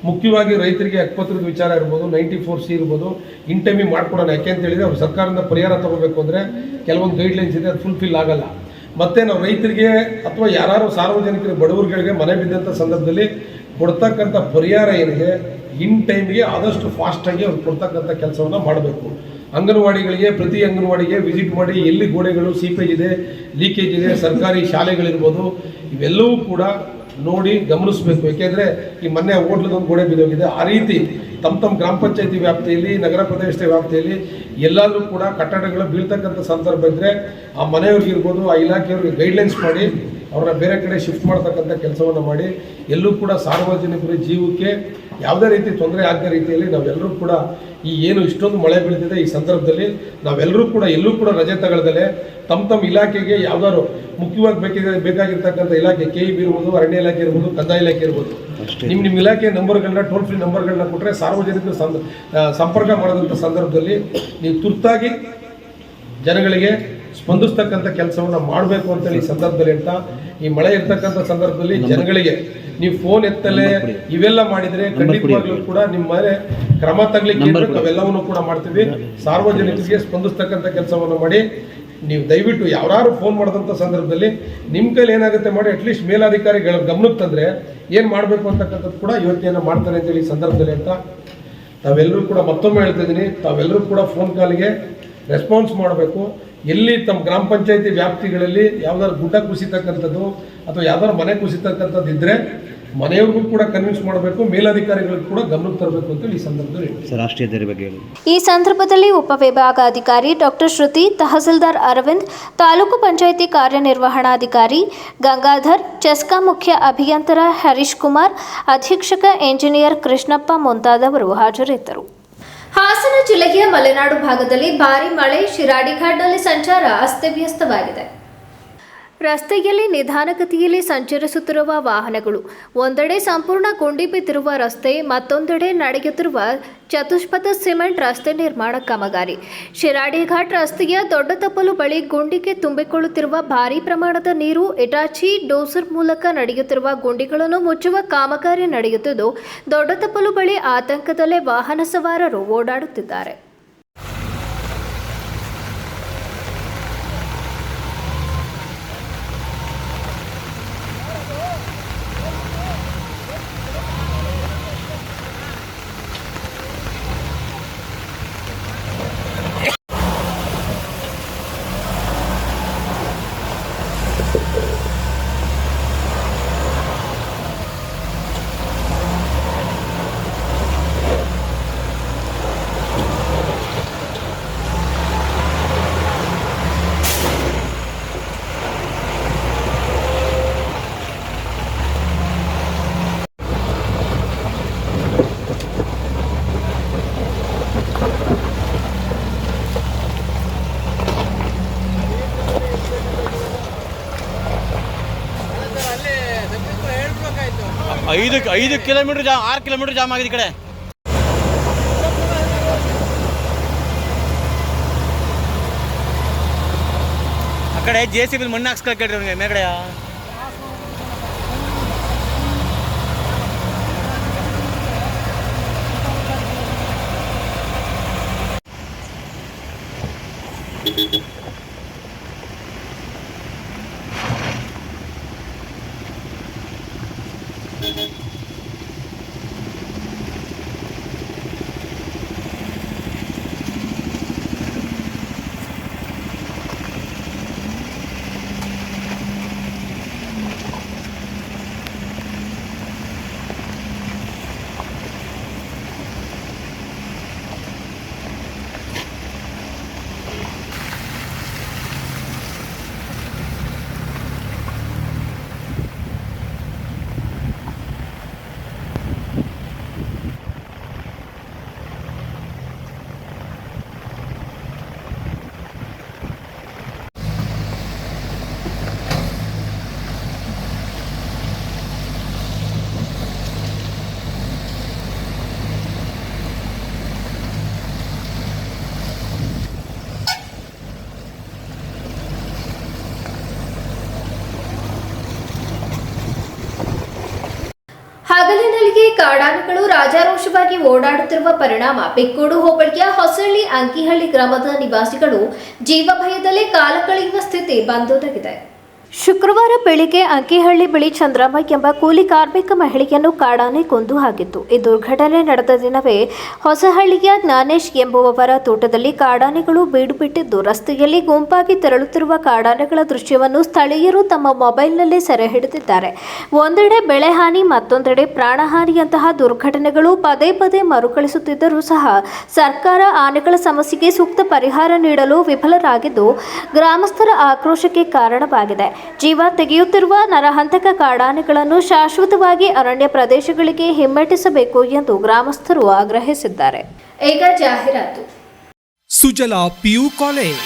ಮುಖ್ಯವಾಗಿ ರೈತರಿಗೆ ಅಕ್ಪತ್ರದ ವಿಚಾರ ಇರ್ಬೋದು, 94C ಇರ್ಬೋದು, ಇನ್ ಟೈಮಿಗೆ ಮಾಡ್ಕೊಡೋಣ. ಯಾಕೆ ಅಂತ ಹೇಳಿದರೆ ಅವ್ರು ಸರ್ಕಾರದಿಂದ ಪರಿಹಾರ ತಗೋಬೇಕು ಅಂದರೆ ಕೆಲವೊಂದು ಗೈಡ್ಲೈನ್ಸ್ ಇದೆ, ಅದು ಫುಲ್ಫಿಲ್ ಆಗಲ್ಲ. ಮತ್ತು ನಾವು ರೈತರಿಗೆ ಅಥವಾ ಯಾರು ಸಾರ್ವಜನಿಕರಿಗೆ ಬಡವರುಗಳಿಗೆ ಮನೆ ಬಿದ್ದಂಥ ಸಂದರ್ಭದಲ್ಲಿ ಕೊಡ್ತಕ್ಕಂಥ ಪರಿಹಾರ ಏನಿದೆ ಇನ್ ಟೈಮ್ಗೆ ಆದಷ್ಟು ಫಾಸ್ಟಾಗಿ ಅವ್ರು ಕೊಡ್ತಕ್ಕಂಥ ಕೆಲಸವನ್ನು ಮಾಡಬೇಕು. ಅಂಗನವಾಡಿಗಳಿಗೆ, ಪ್ರತಿ ಅಂಗನವಾಡಿಗೆ ವಿಸಿಟ್ ಮಾಡಿ ಎಲ್ಲಿ ಗೋಡೆಗಳು ಸೀಪೇಜ್ ಇದೆ, ಲೀಕೇಜ್ ಇದೆ, ಸರ್ಕಾರಿ ಶಾಲೆಗಳಿರ್ಬೋದು, ಇವೆಲ್ಲವೂ ಕೂಡ ನೋಡಿ ಗಮನಿಸಬೇಕು. ಏಕೆಂದರೆ ಈ ಮೊನ್ನೆ ಹೋಟ್ಲದೊಂದು ಗೋಡೆ ಬಿದ್ದೋಗಿದೆ. ಆ ರೀತಿ ತಮ್ಮ ಗ್ರಾಮ ಪಂಚಾಯತಿ ವ್ಯಾಪ್ತಿಯಲ್ಲಿ, ನಗರ ಪ್ರದೇಶದ ವ್ಯಾಪ್ತಿಯಲ್ಲಿ ಎಲ್ಲಾದರೂ ಕೂಡ ಕಟ್ಟಡಗಳು ಬೀಳ್ತಕ್ಕಂಥ ಸಂದರ್ಭ ಇದ್ದರೆ ಆ ಮನೆಯವ್ರಿಗಿರ್ಬೋದು, ಆ ಇಲಾಖೆಯವ್ರಿಗೆ ಗೈಡ್ಲೈನ್ಸ್ ಮಾಡಿ ಅವ್ರನ್ನ ಬೇರೆ ಕಡೆ ಶಿಫ್ಟ್ ಮಾಡ್ತಕ್ಕಂಥ ಕೆಲಸವನ್ನು ಮಾಡಿ ಎಲ್ಲೂ ಕೂಡ ಸಾರ್ವಜನಿಕರ ಜೀವಕ್ಕೆ ಯಾವುದೇ ರೀತಿ ತೊಂದರೆ ಆಗದ ರೀತಿಯಲ್ಲಿ ನಾವೆಲ್ಲರೂ ಕೂಡ ಈ ಏನು ಇಷ್ಟೊಂದು ಮಳೆ ಬೀಳ್ತಿದೆ ಈ ಸಂದರ್ಭದಲ್ಲಿ ನಾವೆಲ್ಲರೂ ಕೂಡ ಎಲ್ಲೂ ಕೂಡ ರಜೆ ತಗೊಳ್ದಲೆ ತಮ್ಮ ಇಲಾಖೆಗೆ ಯಾವ್ದಾದ್ರು ಮುಖ್ಯವಾಗಿ ಬೇಕಾಗಿರ್ತಕ್ಕಂಥ ಇಲಾಖೆ KEB ಇರ್ಬೋದು, ಅರಣ್ಯ ಇಲಾಖೆ ಇರ್ಬೋದು, ಕಂದಾಯ ಇಲಾಖೆ ಇರ್ಬೋದು, ನಿಮ್ಮ ಇಲಾಖೆ ನಂಬರ್ಗಳನ್ನ, ಟೋಲ್ ಫ್ರೀ ನಂಬರ್ಗಳನ್ನ ಕೊಟ್ಟರೆ ಸಾರ್ವಜನಿಕರು ಸಂಪರ್ಕ ಮಾಡೋದಂಥ ಸಂದರ್ಭದಲ್ಲಿ ನೀವು ತುರ್ತಾಗಿ ಜನಗಳಿಗೆ ಸ್ಪಂದಿಸ್ತಕ್ಕಂಥ ಕೆಲಸವನ್ನು ಮಾಡಬೇಕು ಅಂತೇಳಿ ಈ ಸಂದರ್ಭದಲ್ಲಿ ಅಂತ ಈ ಮಳೆ ಇರ್ತಕ್ಕಂಥ ಸಂದರ್ಭದಲ್ಲಿ ಜನಗಳಿಗೆ ನೀವು ಫೋನ್ ಎತ್ತಲೆ ಇವೆಲ್ಲ ಮಾಡಿದರೆ ಖಂಡಿತವಾಗ್ಲೂ ಕೂಡ ನಿಮ್ಮ ಮೇಲೆ ಕ್ರಮ ತಗಲಿಕ್ಕೆ ನಾವೆಲ್ಲವನ್ನು ಕೂಡ ಮಾಡ್ತೀವಿ. ಸಾರ್ವಜನಿಕರಿಗೆ ಸ್ಪಂದಿಸ್ತಕ್ಕಂಥ ಕೆಲಸವನ್ನು ಮಾಡಿ. ನೀವು ದಯವಿಟ್ಟು ಯಾರು ಫೋನ್ ಮಾಡಿದಂಥ ಸಂದರ್ಭದಲ್ಲಿ ನಿಮ್ಮ ಕೈಲಿ ಏನಾಗುತ್ತೆ ಮಾಡಿ ಅಟ್ಲೀಸ್ಟ್ ಮೇಲಾಧಿಕಾರಿಗಳ ಗಮನಕ್ಕೆ ತಂದರೆ ಏನು ಮಾಡಬೇಕು ಅಂತಕ್ಕಂಥದ್ದು ಕೂಡ ಯೋಚನೆಯನ್ನು ಮಾಡ್ತಾರೆ ಅಂತೇಳಿ ಈ ಸಂದರ್ಭದಲ್ಲಿ ಅಂತ ತಾವೆಲ್ಲರೂ ಕೂಡ ಮತ್ತೊಮ್ಮೆ ಹೇಳ್ತಾ ಇದ್ದೀನಿ. ತಾವೆಲ್ಲರೂ ಕೂಡ ಫೋನ್ ಕಾಲ್ಗೆ ರೆಸ್ಪಾನ್ಸ್ ಮಾಡಬೇಕು. ಎಲ್ಲಿ ತಮ್ಮ ಗ್ರಾಮ ಪಂಚಾಯತಿ ವ್ಯಾಪ್ತಿಗಳಲ್ಲಿ ಯಾವ್ದಾದ್ರು ಗುಡ್ಡ ಕುಸಿತಕ್ಕಂಥದ್ದು ಅಥವಾ ಯಾವ್ದಾದ್ರು ಮನೆ ಕುಸಿತಕ್ಕಂಥದ್ದು ಇದ್ದರೆ ಮನೆಯವ್ರಿಗೂ ಕೂಡ ಕನ್ವಿನ್ಸ್ ಮಾಡಬೇಕು, ಮೇಲಧಿಕಾರಿಗಳಿಗೂ ಕೂಡ ಗಮನಕ್ಕೆ ತರಬೇಕು ಅಂತೇಳಿ ಈ ಸಂದರ್ಭದಲ್ಲಿ ರಾಷ್ಟ್ರೀಯತೆ ಬಗ್ಗೆ ಹೇಳಿ. ಈ ಸಂದರ್ಭದಲ್ಲಿ ಉಪವಿಭಾಗಾಧಿಕಾರಿ ಡಾಕ್ಟರ್ ಶ್ರುತಿ, ತಹಸೀಲ್ದಾರ್ ಅರವಿಂದ್, ತಾಲೂಕು ಪಂಚಾಯಿತಿ ಕಾರ್ಯನಿರ್ವಹಣಾಧಿಕಾರಿ ಗಂಗಾಧರ್, ಚೆಸ್ಕಾ ಮುಖ್ಯ ಅಭಿಯಂತರ ಹರೀಶ್ ಕುಮಾರ್, ಅಧೀಕ್ಷಕ ಎಂಜಿನಿಯರ್ ಕೃಷ್ಣಪ್ಪ ಮುಂತಾದವರು ಹಾಜರಿದ್ದರು. ಹಾಸನ ಜಿಲ್ಲೆಯ ಮಲೆನಾಡು ಭಾಗದಲ್ಲಿ ಭಾರೀ ಮಳೆ, ಶಿರಾಡಿಘಾಟ್ನಲ್ಲಿ ಸಂಚಾರ ಅಸ್ತವ್ಯಸ್ತವಾಗಿದೆ. ರಸ್ತೆಯಲ್ಲಿ ನಿಧಾನಗತಿಯಲ್ಲಿ ಸಂಚರಿಸುತ್ತಿರುವ ವಾಹನಗಳು, ಒಂದೆಡೆ ಸಂಪೂರ್ಣ ಗುಂಡಿ ಬಿದ್ದಿರುವ ರಸ್ತೆ, ಮತ್ತೊಂದೆಡೆ ನಡೆಯುತ್ತಿರುವ ಚತುಷ್ಪಥ ಸಿಮೆಂಟ್ ರಸ್ತೆ ನಿರ್ಮಾಣ ಕಾಮಗಾರಿ. ಶಿರಾಡಿಘಾಟ್ ರಸ್ತೆಯ ದೊಡ್ಡ ತಪ್ಪಲು ಬಳಿ ಗುಂಡಿಗೆ ತುಂಬಿಕೊಳ್ಳುತ್ತಿರುವ ಭಾರೀ ಪ್ರಮಾಣದ ನೀರು, ಇಟಾಚಿ ಡೋಸರ್ ಮೂಲಕ ನಡೆಯುತ್ತಿರುವ ಗುಂಡಿಗಳನ್ನು ಮುಚ್ಚುವ ಕಾಮಗಾರಿ ನಡೆಯುತ್ತಿದ್ದು, ದೊಡ್ಡ ತಪ್ಪಲು ಬಳಿ ಆತಂಕದಲ್ಲೇ ವಾಹನ ಸವಾರರು ಓಡಾಡುತ್ತಿದ್ದಾರೆ. ಐದು ಕಿಲೋಮೀಟರ್ 6 ಕಿಲೋಮೀಟರ್ ಜಾಮ್ ಆಗಿದೆ ಈ ಕಡೆ. ಆ ಕಡೆ JCB ಮಣ್ಣು ಹಾಕ್ಸ್ಕೊಳ್ರಿ ಅವ್ರಿಗೆ ಮೇಲ್ಗಡೆ. ಹಗಲಿನಲ್ಲಿ ಕಾಡಾನೆಗಳು ರಾಜಾರೋಷವಾಗಿ ಓಡಾಡುತ್ತಿರುವ ಪರಿಣಾಮ ಬೆಕ್ಕೋಡು ಹೋಬಳಿಯ ಹೊಸಳ್ಳಿ ಅಂಕಿಹಳ್ಳಿ ಗ್ರಾಮದ ನಿವಾಸಿಗಳು ಜೀವಭಯದಲ್ಲೇ ಕಾಲ ಕಳೆಯುವ ಸ್ಥಿತಿ ಬಂದೊದಗಿದೆ. ಶುಕ್ರವಾರ ಬೆಳಿಗ್ಗೆ ಅಂಕಿಹಳ್ಳಿ ಬಳಿ ಚಂದ್ರಮ್ಮ ಎಂಬ ಕೂಲಿ ಕಾರ್ಮಿಕ ಮಹಿಳೆಯನ್ನು ಕಾಡಾನೆ ಕೊಂದು ಹಾಕಿತ್ತು. ಈ ದುರ್ಘಟನೆ ನಡೆದ ದಿನವೇ ಹೊಸಹಳ್ಳಿಯ ಜ್ಞಾನೇಶ್ ಎಂಬುವವರ ತೋಟದಲ್ಲಿ ಕಾಡಾನೆಗಳು ಬೀಡು ಬಿಟ್ಟಿದ್ದು, ರಸ್ತೆಯಲ್ಲಿ ಗುಂಪಾಗಿ ತೆರಳುತ್ತಿರುವ ಕಾಡಾನೆಗಳ ದೃಶ್ಯವನ್ನು ಸ್ಥಳೀಯರು ತಮ್ಮ ಮೊಬೈಲ್ನಲ್ಲಿ ಸೆರೆ ಹಿಡಿದಿದ್ದಾರೆ. ಒಂದೆಡೆ ಬೆಳೆ ಹಾನಿ, ಮತ್ತೊಂದೆಡೆ ಪ್ರಾಣಹಾನಿಯಂತಹ ದುರ್ಘಟನೆಗಳು ಪದೇ ಪದೇ ಮರುಕಳಿಸುತ್ತಿದ್ದರೂ ಸಹ ಸರ್ಕಾರ ಆನೆಗಳ ಸಮಸ್ಯೆಗೆ ಸೂಕ್ತ ಪರಿಹಾರ ನೀಡಲು ವಿಫಲರಾಗಿದ್ದು ಗ್ರಾಮಸ್ಥರ ಆಕ್ರೋಶಕ್ಕೆ ಕಾರಣವಾಗಿದೆ. ಜೀವ ತೆಗೆಯುತ್ತಿರುವ ನರಹಂತಕ ಕಾಡಾನೆಗಳನ್ನು ಶಾಶ್ವತವಾಗಿ ಅರಣ್ಯ ಪ್ರದೇಶಗಳಿಗೆ ಹಿಮ್ಮೆಟ್ಟಿಸಬೇಕು ಎಂದು ಗ್ರಾಮಸ್ಥರು ಆಗ್ರಹಿಸಿದ್ದಾರೆ. ಈಗ ಜಾಹೀರಾತು. ಸುಜಲಾ ಪಿಯು ಕಾಲೇಜ್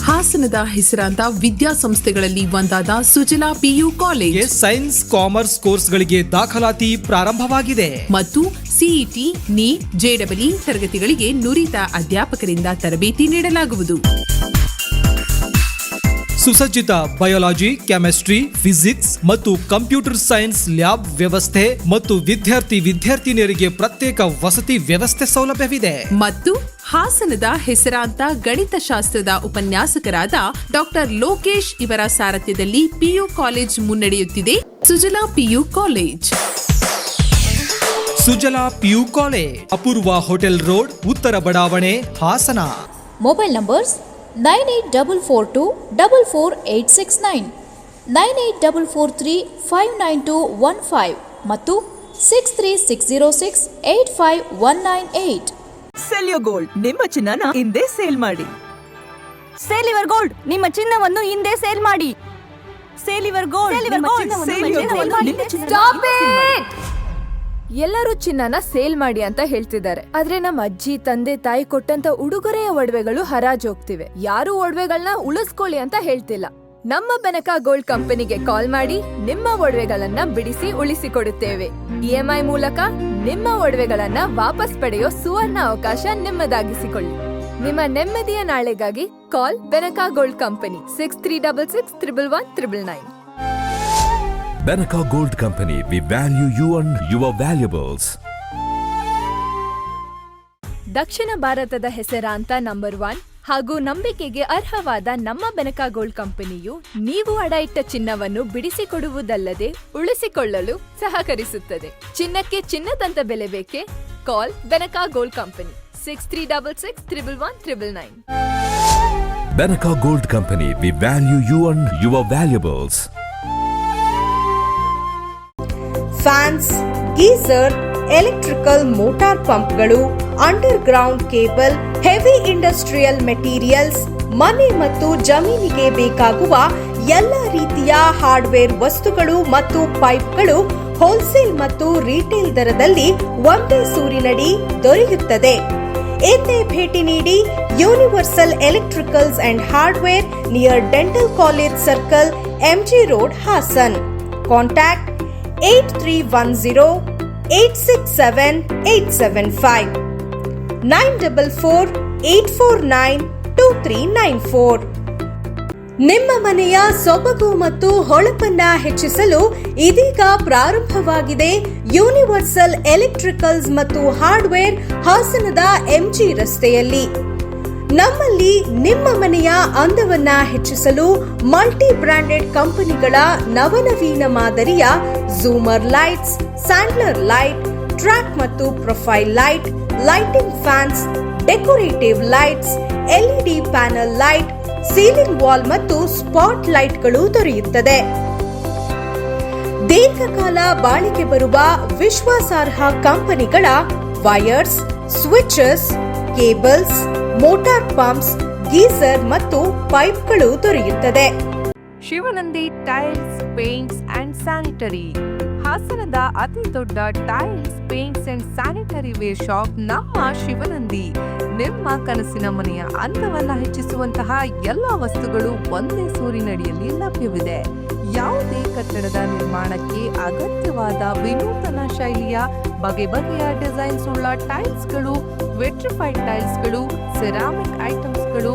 ಹಾಸನದ ಹೆಸರಾಂತ ವಿದ್ಯಾಸಂಸ್ಥೆಗಳಲ್ಲಿ ಒಂದಾದ Sujala PU college science commerce ಕೋರ್ಸ್ಗಳಿಗೆ ದಾಖಲಾತಿ ಪ್ರಾರಂಭವಾಗಿದೆ ಮತ್ತು ಸಿಇಟಿ, ನೀಟ್, ಜೆಡಬ್ಲ್ಇ ತರಗತಿಗಳಿಗೆ ನುರಿತ ಅಧ್ಯಾಪಕರಿಂದ ತರಬೇತಿ ನೀಡಲಾಗುವುದು. ಸುಸಜ್ಜಿತ ಬಯಾಲಜಿ, ಕೆಮಿಸ್ಟ್ರಿ, ಫಿಸಿಕ್ಸ್ ಮತ್ತು ಕಂಪ್ಯೂಟರ್ ಸೈನ್ಸ್ ಲ್ಯಾಬ್ ವ್ಯವಸ್ಥೆ ಮತ್ತು ವಿದ್ಯಾರ್ಥಿನಿಯರಿಗೆ ಪ್ರತ್ಯೇಕ ವಸತಿ ವ್ಯವಸ್ಥೆ ಸೌಲಭ್ಯವಿದೆ. ಮತ್ತು ಹಾಸನದ ಹೆಸರಾಂತ ಗಣಿತಶಾಸ್ತ್ರದ ಉಪನ್ಯಾಸಕರಾದ ಡಾಕ್ಟರ್ ಲೋಕೇಶ್ ಇವರ ಸಾರಥ್ಯದಲ್ಲಿ ಪಿಯು ಕಾಲೇಜ್ ಮುನ್ನಡೆಯುತ್ತಿದೆ. Sujala PU college. Sujala PU college, Apoorva hotel road, ಉತ್ತರ ಬಡಾವಣೆ, ಹಾಸನ. ಮೊಬೈಲ್ ನಂಬರ್ಸ್ 9844244869, 9844359215 ಮತ್ತು 6360685198. ಸೆಲ್ಯೋ ಗೋಲ್ಡ್, ನಿಮ್ಮ ಚಿನ್ನನ ಹಿಂದೆ ಸೇಲ್ ಮಾಡಿ. ಸೇಲಿವರ್ ಗೋಲ್ಡ್, ನಿಮ್ಮ ಚಿನ್ನವನ್ನು ಹಿಂದೆ ಸೇಲ್ ಮಾಡಿ. ಸೇಲಿವರ್ ಗೋಲ್ಡ್, ಎಲ್ಲರೂ ಚಿನ್ನನ ಸೇಲ್ ಮಾಡಿ ಅಂತ ಹೇಳ್ತಿದ್ದಾರೆ. ಆದ್ರೆ ನಮ್ಮ ಅಜ್ಜಿ, ತಂದೆ, ತಾಯಿ ಕೊಟ್ಟಂತ ಉಡುಗೊರೆಯ ಒಡವೆಗಳು ಹರಾಜ್ ಹೋಗ್ತಿವೆ. ಯಾರು ಒಡವೆಗಳನ್ನ ಉಳಿಸ್ಕೊಳ್ಳಿ ಅಂತ ಹೇಳ್ತಿಲ್ಲ. ನಮ್ಮ ಬೆನಕ ಗೋಲ್ಡ್ ಕಂಪನಿಗೆ ಕಾಲ್ ಮಾಡಿ ನಿಮ್ಮ ಒಡವೆಗಳನ್ನ ಬಿಡಿಸಿ ಉಳಿಸಿಕೊಡುತ್ತೇವೆ. EMI ಮೂಲಕ ನಿಮ್ಮ ಒಡವೆಗಳನ್ನ ವಾಪಸ್ ಪಡೆಯೋ ಸುವರ್ಣ ಅವಕಾಶ ನಿಮ್ಮದಾಗಿಸಿಕೊಳ್ಳಿ. ನಿಮ್ಮ ನೆಮ್ಮದಿಯ ನಾಳೆಗಾಗಿ call Benaka gold company 6366111199. Benaka Gold Company, we value you and your valuables. ದಕ್ಷಿಣ ಭಾರತದ ಹೆಸರಾಂತ ನಂಬರ್ 1 ಹಾಗೂ ನಂಬಿಕೆಗೆ ಅರ್ಹವಾದ ನಮ್ಮ ಬೆನಕ ಗೋಲ್ಡ್ ಕಂಪನಿಯು ನೀವು ಅಡ ಇಟ್ಟ ಚಿನ್ನವನ್ನು ಬಿಡಿಸಿಕೊಡುವುದಲ್ಲದೆ ಉಳಿಸಿಕೊಳ್ಳಲು ಸಹಕರಿಸುತ್ತದೆ. ಚಿನ್ನಕ್ಕೆ ಚಿನ್ನದಂತ ಬೆಲೆ ಬೇಕೆ? Call Benaka gold company 6366111199. Benaka Gold Company, we value you and your valuables. Fans, geyser, electrical motor ಪಂಪ್ಗಳು, underground cable, heavy industrial materials, ಮನೆ ಮತ್ತು ಜಮೀನಿಗೆ ಬೇಕಾಗುವ ಎಲ್ಲ ರೀತಿಯ ಹಾರ್ಡ್ವೇರ್ ವಸ್ತುಗಳು ಮತ್ತು ಪೈಪ್ಗಳು ಹೋಲ್ಸೇಲ್ ಮತ್ತು ರಿಟೇಲ್ ದರದಲ್ಲಿ ಒಂದೇ ಸೂರಿನಡಿ ದೊರೆಯುತ್ತದೆ. ಎಂದೇ ಭೇಟಿ ನೀಡಿ. Universal electricals and hardware, near dental college circle, MG road, Hassan. Contact 8310867875 9448492394. ನಿಮ್ಮ ಮನೆಯ ಸೊಬಗು ಮತ್ತು ಹೊಳಪನ್ನ ಹೆಚ್ಚಿಸಲು ಇದೀಗ ಪ್ರಾರಂಭವಾಗಿದೆ ಯೂನಿವರ್ಸಲ್ ಎಲೆಕ್ಟ್ರಿಕಲ್ಸ್ ಮತ್ತು ಹಾರ್ಡ್ವೇರ್, ಹಾಸನದ MG ರಸ್ತೆಯಲ್ಲಿ. ನಮ್ಮಲ್ಲಿ ನಿಮ್ಮ ಮನೆಯ ಅಂದವನ್ನ ಹೆಚ್ಚಿಸಲು ಮಲ್ಟಿ ಬ್ರಾಂಡೆಡ್ ಕಂಪನಿಗಳ ನವನವೀನ ಮಾದರಿಯ ಝೂಮರ್ ಲೈಟ್ಸ್, ಸ್ಯಾಂಡ್ಲರ್ ಲೈಟ್, ಟ್ರ್ಯಾಕ್ ಮತ್ತು profile light, lighting fans, decorative lights, LED panel light, ceiling wall ಮತ್ತು ಸ್ಪಾಟ್ ಲೈಟ್ಗಳು ದೊರೆಯುತ್ತದೆ. ದೀರ್ಘಕಾಲ ಬಾಳಿಕೆ ಬರುವ ವಿಶ್ವಾಸಾರ್ಹ ಕಂಪನಿಗಳ wires, switches, cables, motor pumps, geyser ಮತ್ತು ಪೈಪ್ಗಳು ದೊರೆಯುತ್ತದೆ. Shivanandi tiles, paints and sanitary. ಹಾಸನದ ಅತಿ ದೊಡ್ಡ tiles, paints and sanitary ware shop ನಮ್ಮ ಶಿವನಂದಿ. ನಿಮ್ಮ ಕನಸಿನ ಮನೆಯ ಅಂದವನ್ನ ಹೆಚ್ಚಿಸುವಂತಹ ಎಲ್ಲ ವಸ್ತುಗಳು ಒಂದೇ ಸೂರಿನಡಿಯಲ್ಲಿ ಲಭ್ಯವಿದೆ. ಯಾವುದೇ ಕಟ್ಟಡದ ನಿರ್ಮಾಣಕ್ಕೆ ಅಗತ್ಯವಾದ ವಿನೂತನ ಶೈಲಿಯ ಬಗೆ ಬಗೆಯ ಡಿಸೈನ್ಸ್ ಉಳ್ಳ ಟೈಲ್ಸ್ಗಳು, ವಿಟ್ರಿಫೈಡ್ ಟೈಲ್ಸ್ಗಳು, ಸೆರಾಮಿಕ್ ಐಟಮ್ಸ್ಗಳು,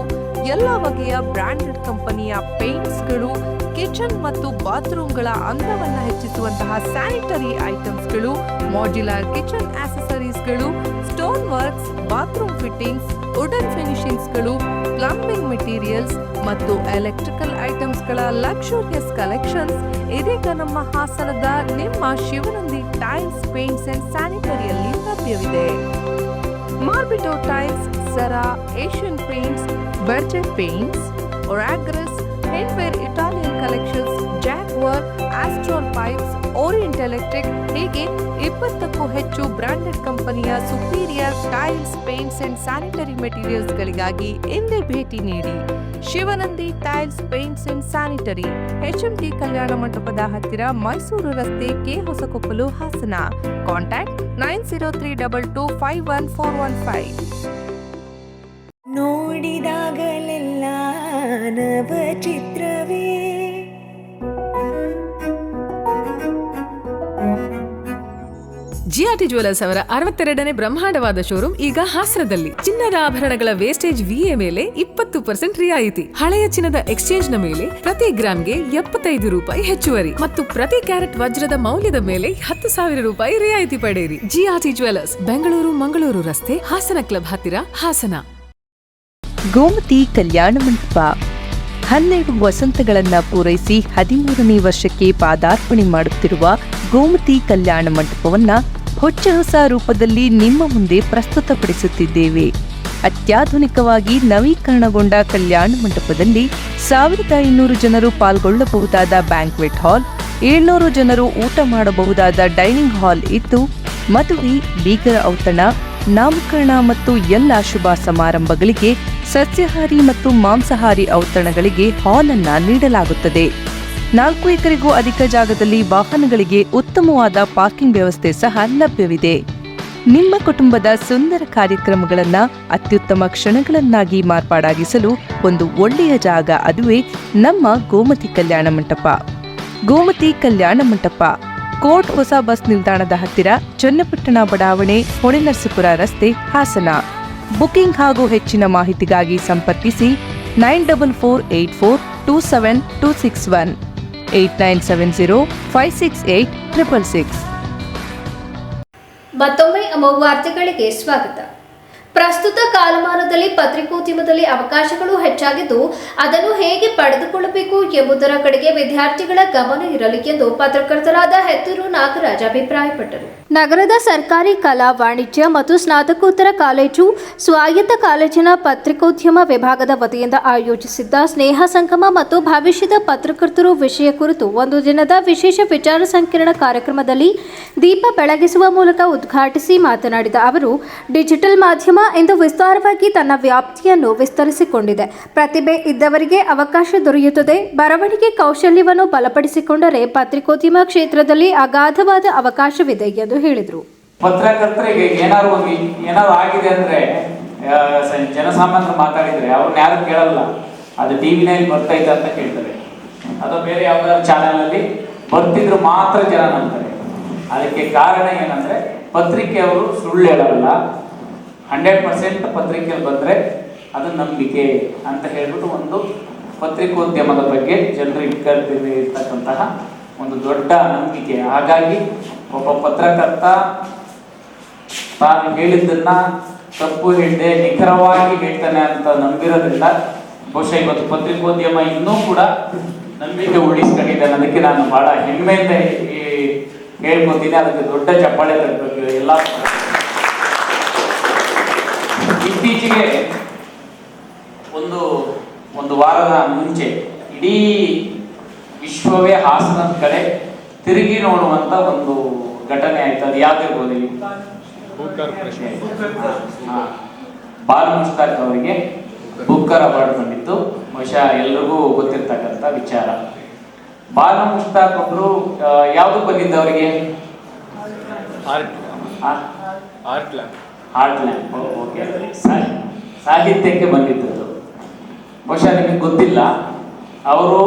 ಎಲ್ಲ ಬಗೆಯ ಬ್ರಾಂಡೆಡ್ ಕಂಪನಿಯ ಪೇಂಟ್ಸ್ಗಳು, ಕಿಚನ್ ಮತ್ತು ಬಾತ್ರೂಮ್ಗಳ ಅಂದವನ್ನು ಹೆಚ್ಚಿಸುವಂತಹ ಸ್ಯಾನಿಟರಿ ಐಟಮ್ಸ್ಗಳು, ಮಾಡ್ಯುಲರ್ ಕಿಚನ್ ಆಕ್ಸೆಸರೀಸ್ಗಳು, stone works, bathroom fittings, wooden ಫಿನಿಶಿಂಗ್ಸ್ಗಳು, ಪ್ಲಂಬಿಂಗ್ ಮೆಟೀರಿಯಲ್ಸ್ ಮತ್ತು ಎಲೆಕ್ಟ್ರಿಕಲ್ ಐಟಮ್ಸ್ಗಳ ಲಕ್ಸುರಿಯಸ್ ಕಲೆಕ್ಷನ್ಸ್ ಇದೀಗ ನಮ್ಮ ಹಾಸನದ ನಿಮ್ಮ ಶಿವನಂದಿ ಟೈಲ್ಸ್, ಪೇಂಟ್ಸ್ ಅಂಡ್ ಸ್ಯಾನಿಟರಿಯಲ್ಲಿ ಲಭ್ಯವಿದೆ. ಮಾರ್ಬಿಟೋ ಟೈಲ್ಸ್, ಸರಾ, ಏಷ್ಯನ್ ಪೇಂಟ್ಸ್, ಬರ್ಜೆಟ್ ಪೇಂಟ್ಸ್, ಒರಾಗ್ರಸ್, Hindware Italian collections, Jaquar, Astral pipes, Orient electric ಹೀಗೆ 20ಕ್ಕೂ ಹೆಚ್ಚು ಬ್ರಾಂಡೆಡ್ ಕಂಪನಿಯ superior tiles, paints and sanitary ಮೆಟೀರಿಯಲ್ಸ್ಗಳಿಗಾಗಿ ಇಂದೇ ಭೇಟಿ ನೀಡಿ. Shivanandi tiles, paints and sanitary, HMT ಕಲ್ಯಾಣ ಮಂಟಪದ ಹತ್ತಿರ, ಮೈಸೂರು ರಸ್ತೆ, ಕೆ ಹೊಸಕೊಪ್ಪಲು, ಹಾಸನ. ಕಾಂಟ್ಯಾಕ್ಟ್ 9032251415. ನೋಡಿದಾಗಲೆಲ್ಲ ನವ ಚಿತ್ರವೇ ಜಿಆರ್ಟಿ ಜ್ಯುವೆಲರ್ಸ್ ಅವರ 62ನೇ ಬ್ರಹ್ಮಾಂಡವಾದ ಶೋರೂಮ್ ಈಗ ಹಾಸನದಲ್ಲಿ. ಚಿನ್ನದ ಆಭರಣಗಳ ವೇಸ್ಟೇಜ್ ವಿಎ ಮೇಲೆ 20% ರಿಯಾಯಿತಿ, ಹಳೆಯ ಚಿನ್ನದ ಎಕ್ಸ್ಚೇಂಜ್ ನ ಮೇಲೆ ಪ್ರತಿ ಗ್ರಾಮ್ಗೆ 75 ರೂಪಾಯಿ ಹೆಚ್ಚುವರಿ ಮತ್ತು ಪ್ರತಿ ಕ್ಯಾರೆಟ್ ವಜ್ರದ ಮೌಲ್ಯದ ಮೇಲೆ 10,000 ರೂಪಾಯಿ ರಿಯಾಯಿತಿ ಪಡೆಯಿರಿ. ಜಿಆರ್ಟಿ ಜ್ಯುವೆಲರ್ಸ್, ಬೆಂಗಳೂರು ಮಂಗಳೂರು ರಸ್ತೆ, ಹಾಸನ ಕ್ಲಬ್ ಹತ್ತಿರ, ಹಾಸನ. ಗೋಮತಿ ಕಲ್ಯಾಣ ಮಂಟಪ 12 ವಸಂತಗಳನ್ನ ಪೂರೈಸಿ 13ನೇ ವರ್ಷಕ್ಕೆ ಪಾದಾರ್ಪಣೆ ಮಾಡುತ್ತಿರುವ ಗೋಮತಿ ಕಲ್ಯಾಣ ಮಂಟಪವನ್ನ ಹೊಚ್ಚ ಹೊಸ ರೂಪದಲ್ಲಿ ನಿಮ್ಮ ಮುಂದೆ ಪ್ರಸ್ತುತಪಡಿಸುತ್ತಿದ್ದೇವೆ. ಅತ್ಯಾಧುನಿಕವಾಗಿ ನವೀಕರಣಗೊಂಡ ಕಲ್ಯಾಣ ಮಂಟಪದಲ್ಲಿ 1500 ಜನರು ಪಾಲ್ಗೊಳ್ಳಬಹುದಾದ ಬ್ಯಾಂಕ್ವೆಟ್ ಹಾಲ್, 700 ಜನರು ಊಟ ಮಾಡಬಹುದಾದ ಡೈನಿಂಗ್ ಹಾಲ್ ಇದ್ದು, ಮದುವೆ, ಬೀಗರ ಔತಣ, ನಾಮಕರಣ ಮತ್ತು ಎಲ್ಲ ಶುಭ ಸಮಾರಂಭಗಳಿಗೆ ಸಸ್ಯಾಹಾರಿ ಮತ್ತು ಮಾಂಸಾಹಾರಿ ಔತಣಗಳಿಗೆ ಹಾಲ್ ಅನ್ನ ನೀಡಲಾಗುತ್ತದೆ. 4 ಎಕರೆಗೂ ಅಧಿಕ ಜಾಗದಲ್ಲಿ ವಾಹನಗಳಿಗೆ ಉತ್ತಮವಾದ ಪಾರ್ಕಿಂಗ್ ವ್ಯವಸ್ಥೆ ಸಹ ಲಭ್ಯವಿದೆ. ನಿಮ್ಮ ಕುಟುಂಬದ ಸುಂದರ ಕಾರ್ಯಕ್ರಮಗಳನ್ನು ಅತ್ಯುತ್ತಮ ಕ್ಷಣಗಳನ್ನಾಗಿ ಮಾರ್ಪಾಡಾಗಿಸಲು ಒಂದು ಒಳ್ಳೆಯ ಜಾಗ, ಅದುವೇ ನಮ್ಮ ಗೋಮತಿ ಕಲ್ಯಾಣ ಮಂಟಪ. ಗೋಮತಿ ಕಲ್ಯಾಣ ಮಂಟಪ, ಕೋರ್ಟ್ ಹೊಸ ಬಸ್ ನಿಲ್ದಾಣದ ಹತ್ತಿರ, ಚನ್ನಪಟ್ಟಣ ಬಡಾವಣೆ, ಹೊಳೆನರಸೀಪುರ ರಸ್ತೆ, ಹಾಸನ. ಬುಕಿಂಗ್ ಹಾಗೂ ಹೆಚ್ಚಿನ ಮಾಹಿತಿಗಾಗಿ ಸಂಪರ್ಕಿಸಿ 9448427261 8970568666. ಮತ್ತೊಮ್ಮೆ ಅಮೋಘ ವಾರ್ತೆಗಳಿಗೆ ಸ್ವಾಗತ. ಪ್ರಸ್ತುತ ಕಾಲಮಾನದಲ್ಲಿ ಪತ್ರಿಕೋದ್ಯಮದಲ್ಲಿ ಅವಕಾಶಗಳು ಹೆಚ್ಚಾಗಿದ್ದು ಅದನ್ನು ಹೇಗೆ ಪಡೆದುಕೊಳ್ಳಬೇಕು ಎಂಬುದರ ಕಡೆಗೆ ವಿದ್ಯಾರ್ಥಿಗಳ ಗಮನ ಇರಲಿ ಎಂದು ಪತ್ರಕರ್ತರಾದ ಹೆತ್ತೂರು ನಾಗರಾಜ್ ಅಭಿಪ್ರಾಯಪಟ್ಟರು. ನಗರದ ಸರ್ಕಾರಿ ಕಲಾ, ವಾಣಿಜ್ಯ ಮತ್ತು ಸ್ನಾತಕೋತ್ತರ ಕಾಲೇಜು ಸ್ವಾಯತ್ತ ಕಾಲೇಜಿನ ಪತ್ರಿಕೋದ್ಯಮ ವಿಭಾಗದ ವತಿಯಿಂದ ಆಯೋಜಿಸಿದ್ದ ಸ್ನೇಹ ಸಂಗಮ ಮತ್ತು ಭವಿಷ್ಯದ ಪತ್ರಕರ್ತರು ವಿಷಯ ಕುರಿತು ಒಂದು ದಿನದ ವಿಶೇಷ ವಿಚಾರ ಸಂಕಿರಣ ಕಾರ್ಯಕ್ರಮದಲ್ಲಿ ದೀಪ ಬೆಳಗಿಸುವ ಮೂಲಕ ಉದ್ಘಾಟಿಸಿ ಮಾತನಾಡಿದ ಅವರು, ಡಿಜಿಟಲ್ ಮಾಧ್ಯಮ ಇಂದು ವಿಸ್ತಾರವಾಗಿ ತನ್ನ ವ್ಯಾಪ್ತಿಯನ್ನು ವಿಸ್ತರಿಸಿಕೊಂಡಿದೆ. ಪ್ರತಿಭೆ ಇದ್ದವರಿಗೆ ಅವಕಾಶ ದೊರೆಯುತ್ತದೆ. ಬರವಣಿಗೆ ಕೌಶಲ್ಯವನ್ನು ಬಲಪಡಿಸಿಕೊಂಡರೆ ಪತ್ರಿಕೋದ್ಯಮ ಕ್ಷೇತ್ರದಲ್ಲಿ ಅಗಾಧವಾದ ಅವಕಾಶವಿದೆ ಎಂದು ಹೇಳಿದರು. ಪತ್ರಕರ್ತರಿಗೆ ಏನಾದ್ರು ಆಗಿದೆ ಅಂದ್ರೆ ಜನಸಾಮಾನ್ಯರು ಮಾತಾಡಿದ್ರೆ ಅವ್ರನ್ನ ಯಾರು ಕೇಳಲ್ಲ. ಅದು ಟಿವಿನಲ್ಲಿ ಬರ್ತೈತೆ ಅಂತ ಕೇಳ್ತಾರೆ, ಅಥವಾ ಬೇರೆ ಯಾವ್ದಾದ್ರು ಚಾನೆಲ್ ಅಲ್ಲಿ ಬರ್ತಿದ್ರು ಮಾತ್ರ ಜನ ನಂಬ್ತಾರೆ. ಅದಕ್ಕೆ ಕಾರಣ ಏನಂದ್ರೆ ಪತ್ರಿಕೆ ಅವರು ಸುಳ್ಳು ಹೇಳಲ್ಲ. 100% ಪತ್ರಿಕೆಯಲ್ಲಿ ಬಂದರೆ ಅದು ನಂಬಿಕೆ ಅಂತ ಹೇಳ್ಬಿಟ್ಟು ಒಂದು ಪತ್ರಿಕೋದ್ಯಮದ ಬಗ್ಗೆ ಜನರು ಇರ್ತಕ್ಕಂತಹ ಒಂದು ದೊಡ್ಡ ನಂಬಿಕೆ. ಹಾಗಾಗಿ ಒಬ್ಬ ಪತ್ರಕರ್ತ ತಾನು ಹೇಳಿದ್ದನ್ನ ತಪ್ಪು ಹೇಳದೆ ನಿಖರವಾಗಿ ಹೇಳ್ತಾನೆ ಅಂತ ನಂಬಿರೋದ್ರಿಂದ ಬಹುಶಃ ಇವತ್ತು ಪತ್ರಿಕೋದ್ಯಮ ಇನ್ನೂ ಕೂಡ ನಂಬಿಕೆ ಉಳಿಸ್ಕೊಂಡಿದೆ ಅನ್ನೋದಕ್ಕೆ ನಾನು ಬಹಳ ಹೆಮ್ಮೆಯಿಂದ ಹೇಳ್ಕೊತೀನಿ. ಅದಕ್ಕೆ ದೊಡ್ಡ ಚಪ್ಪಾಳೆ ತರಬೇಕು ಎಲ್ಲ. ಇತ್ತೀಚೆಗೆ ಒಂದು ವಾರದ ಮುಂಚೆ ಇಡೀ ವಿಶ್ವವೇ ಹಾಸನದ ಕಡೆ ತಿರುಗಿ ನೋಡುವಂತ ಒಂದು ಘಟನೆ ಆಯ್ತು. ಅದು ಯಾವ್ದಿರ್ಬೋದು? ಬಾಲ್ ಮುಷ್ತಾಕ್ ಅವರಿಗೆ ಬುಕ್ಕರ್ ಅವಾರ್ಡ್ ಬಂದಿತ್ತು. ಬಹುಶಃ ಎಲ್ರಿಗೂ ಗೊತ್ತಿರ್ತಕ್ಕಂಥ ವಿಚಾರ. ಬಾಲ್ ಮುಷ್ತಾಕ್ ಒಬ್ರು ಯಾವ್ದು ಬಂದಿದ್ದು ಅವರಿಗೆ? Art lamp. ಓಕೆ, ಸಾಹಿತ್ಯಕ್ಕೆ ಬಂದಿದ್ದದ್ದು. ಬಹುಶಃ ನಿಮಗೆ ಗೊತ್ತಿಲ್ಲ, ಅವರು